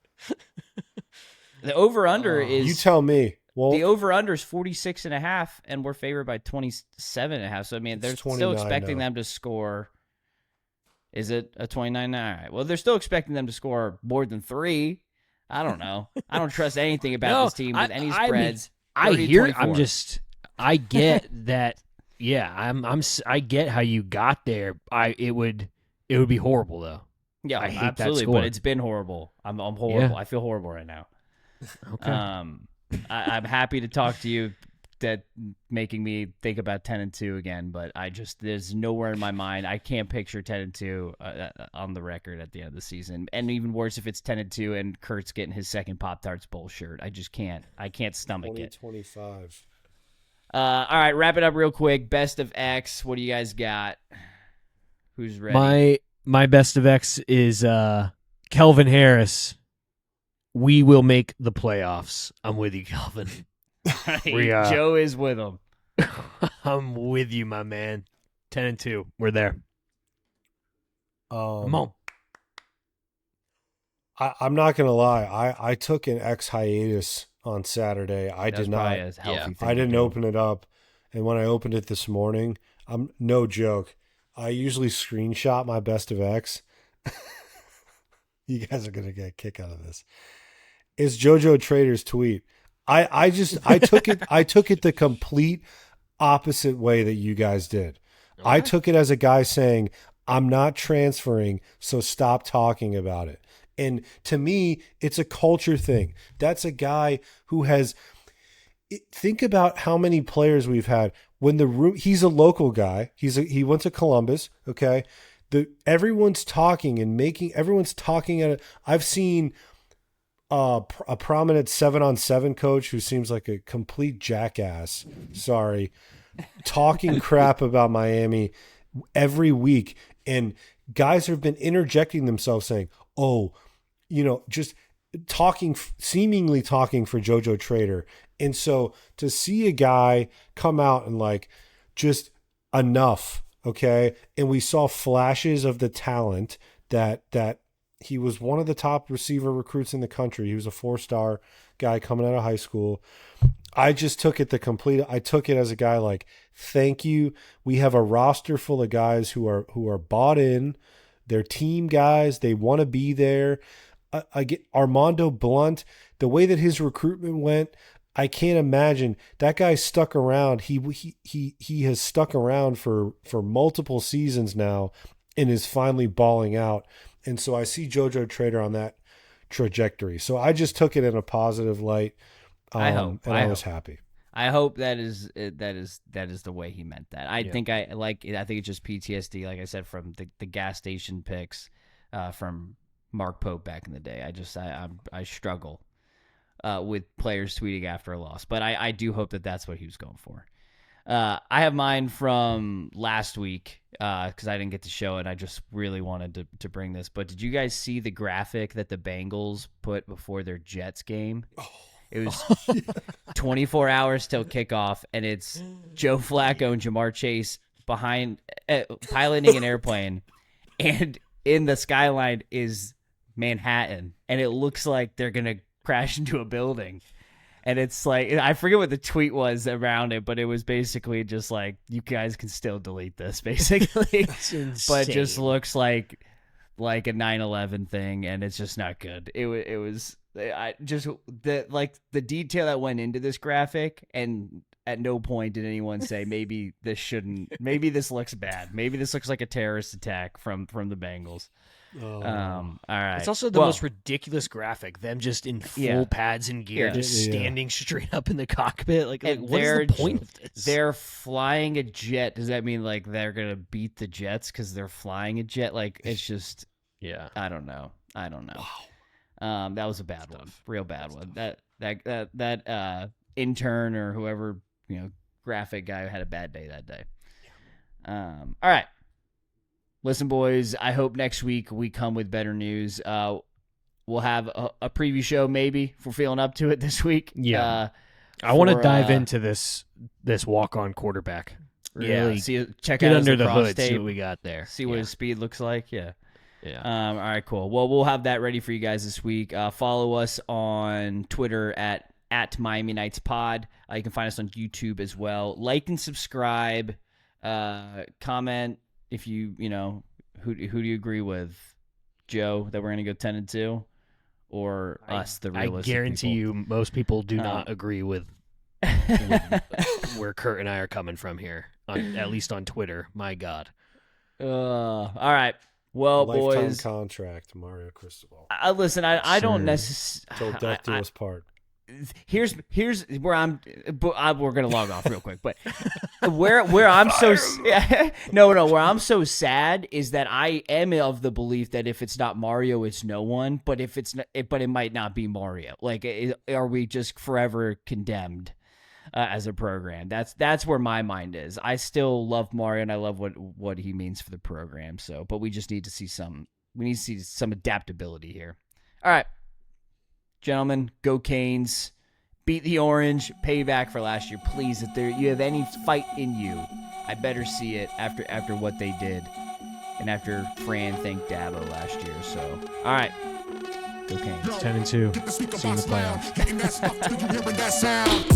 The over-under is... You tell me. Well, The over-under is 46.5, and we're favored by 27.5. So, I mean, they're It's still 29 expecting now. them to score... Is it a 29? All right. Well, they're still expecting them to score more than 3. I don't know. I don't trust anything about No, this team with any I mean, spreads. I 30, hear. 24. I get that. Yeah, I get how you got there. It would be horrible though. Yeah, I hate that absolutely. score. But it's been horrible. I'm horrible. Yeah. I feel horrible right now. Okay. I'm happy to talk to you. That making me think about 10-2 again, but there's nowhere in my mind. I can't picture 10-2 on the record at the end of the season, and even worse if it's 10-2 and Kurt's getting his second Pop-Tarts Bowl shirt. I just can't. I can't stomach it. 2025. All right, wrap it up real quick. Best of X. What do you guys got? Who's ready? My best of X is Kelvin Harris. We will make the playoffs. I'm with you, Kelvin. Joe is with him. I'm with you, my man. 10-2. We're there. Come on. I'm not gonna lie. I took an X hiatus on Saturday. I That's did probably not. a healthy thing I to didn't do. open it up, and when I opened it this morning, I'm no joke. I usually screenshot my best of X. You guys are gonna get a kick out of this. It's JoJo Trader's tweet. I took it the complete opposite way that you guys did. Okay. I took it as a guy saying, I'm not transferring, so stop talking about it. And to me, it's a culture thing. That's a guy who has think about how many players we've had when he's a local guy. He went to Columbus, okay? Everyone's talking and everyone's talking at it. I've seen a prominent 7-on-7 coach who seems like a complete jackass. Sorry. Talking crap about Miami every week, and guys have been interjecting themselves saying, "Oh, just seemingly talking for JoJo Trader." And so to see a guy come out and like just enough, okay? And we saw flashes of the talent that he was one of the top receiver recruits in the country. He was a 4-star guy coming out of high school. I just took it I took it as a guy like, thank you. We have a roster full of guys who are bought in. They're team guys. They want to be there. I get Armando Blunt, the way that his recruitment went, I can't imagine that guy stuck around. He has stuck around for multiple seasons now and is finally balling out. And so I see JoJo Trader on that trajectory. So I just took it in a positive light. I was happy. I hope that is the way he meant that. I think it's just PTSD, like I said, from the gas station picks from Mark Pope back in the day. I struggle with players tweeting after a loss, but I do hope that that's what he was going for. I have mine from last week because I didn't get to show it. I just really wanted to bring this. But did you guys see the graphic that the Bengals put before their Jets game? It was 24 hours till kickoff, and it's Joe Flacco and Jamar Chase behind piloting an airplane, and in the skyline is Manhattan, and it looks like they're going to crash into a building. And it's like, I forget what the tweet was around it, but it was basically just like, you guys can still delete this, basically. But it just looks like a 9/11 thing, and it's just not good. It was the detail that went into this graphic, and at no point did anyone say maybe this looks bad. Maybe this looks like a terrorist attack from the Bengals. Oh. All right. It's also the most ridiculous graphic. Them just in full pads and gear, just standing straight up in the cockpit. Like what is the point of this? They're flying a jet. Does that mean like they're gonna beat the Jets because they're flying a jet? Like it's just I don't know. Wow. That was a bad one, real bad one. That intern or whoever graphic guy had a bad day that day. All right. Listen, boys, I hope next week we come with better news. We'll have a preview show maybe if we're feeling up to it this week. Yeah. I want to dive into this walk-on quarterback. Really check get out under the hood, tape, see what we got there. See what his speed looks like. Yeah. Yeah. All right, cool. Well, we'll have that ready for you guys this week. Follow us on Twitter at Miami Nights Pod. You can find us on YouTube as well. Like and subscribe. Comment. If you who do you agree with, Joe, that we're going to go 10-2, or us, the realistic I guarantee people? you most people do not agree with where Kurt and I are coming from here, at least on Twitter. My God. All right. Well, lifetime boys. contract, Mario Cristobal. Listen, I don't necessarily. Till death do us part. Here's where I'm. We're gonna log off real quick, but where I'm so where I'm so sad is that I am of the belief that if it's not Mario, it's no one. But if it's not, but it might not be Mario. Like, are we just forever condemned as a program? That's where my mind is. I still love Mario and I love what he means for the program. So, but we just need to see some adaptability here. All right. Gentlemen, go Canes. Beat the Orange. Payback for last year. Please, if you have any fight in you, I better see it after what they did. And after Fran thanked Dabo last year. So, all right. Go Canes. 10-2. See you in the playoffs. Hitting that spot till you hearing that sound.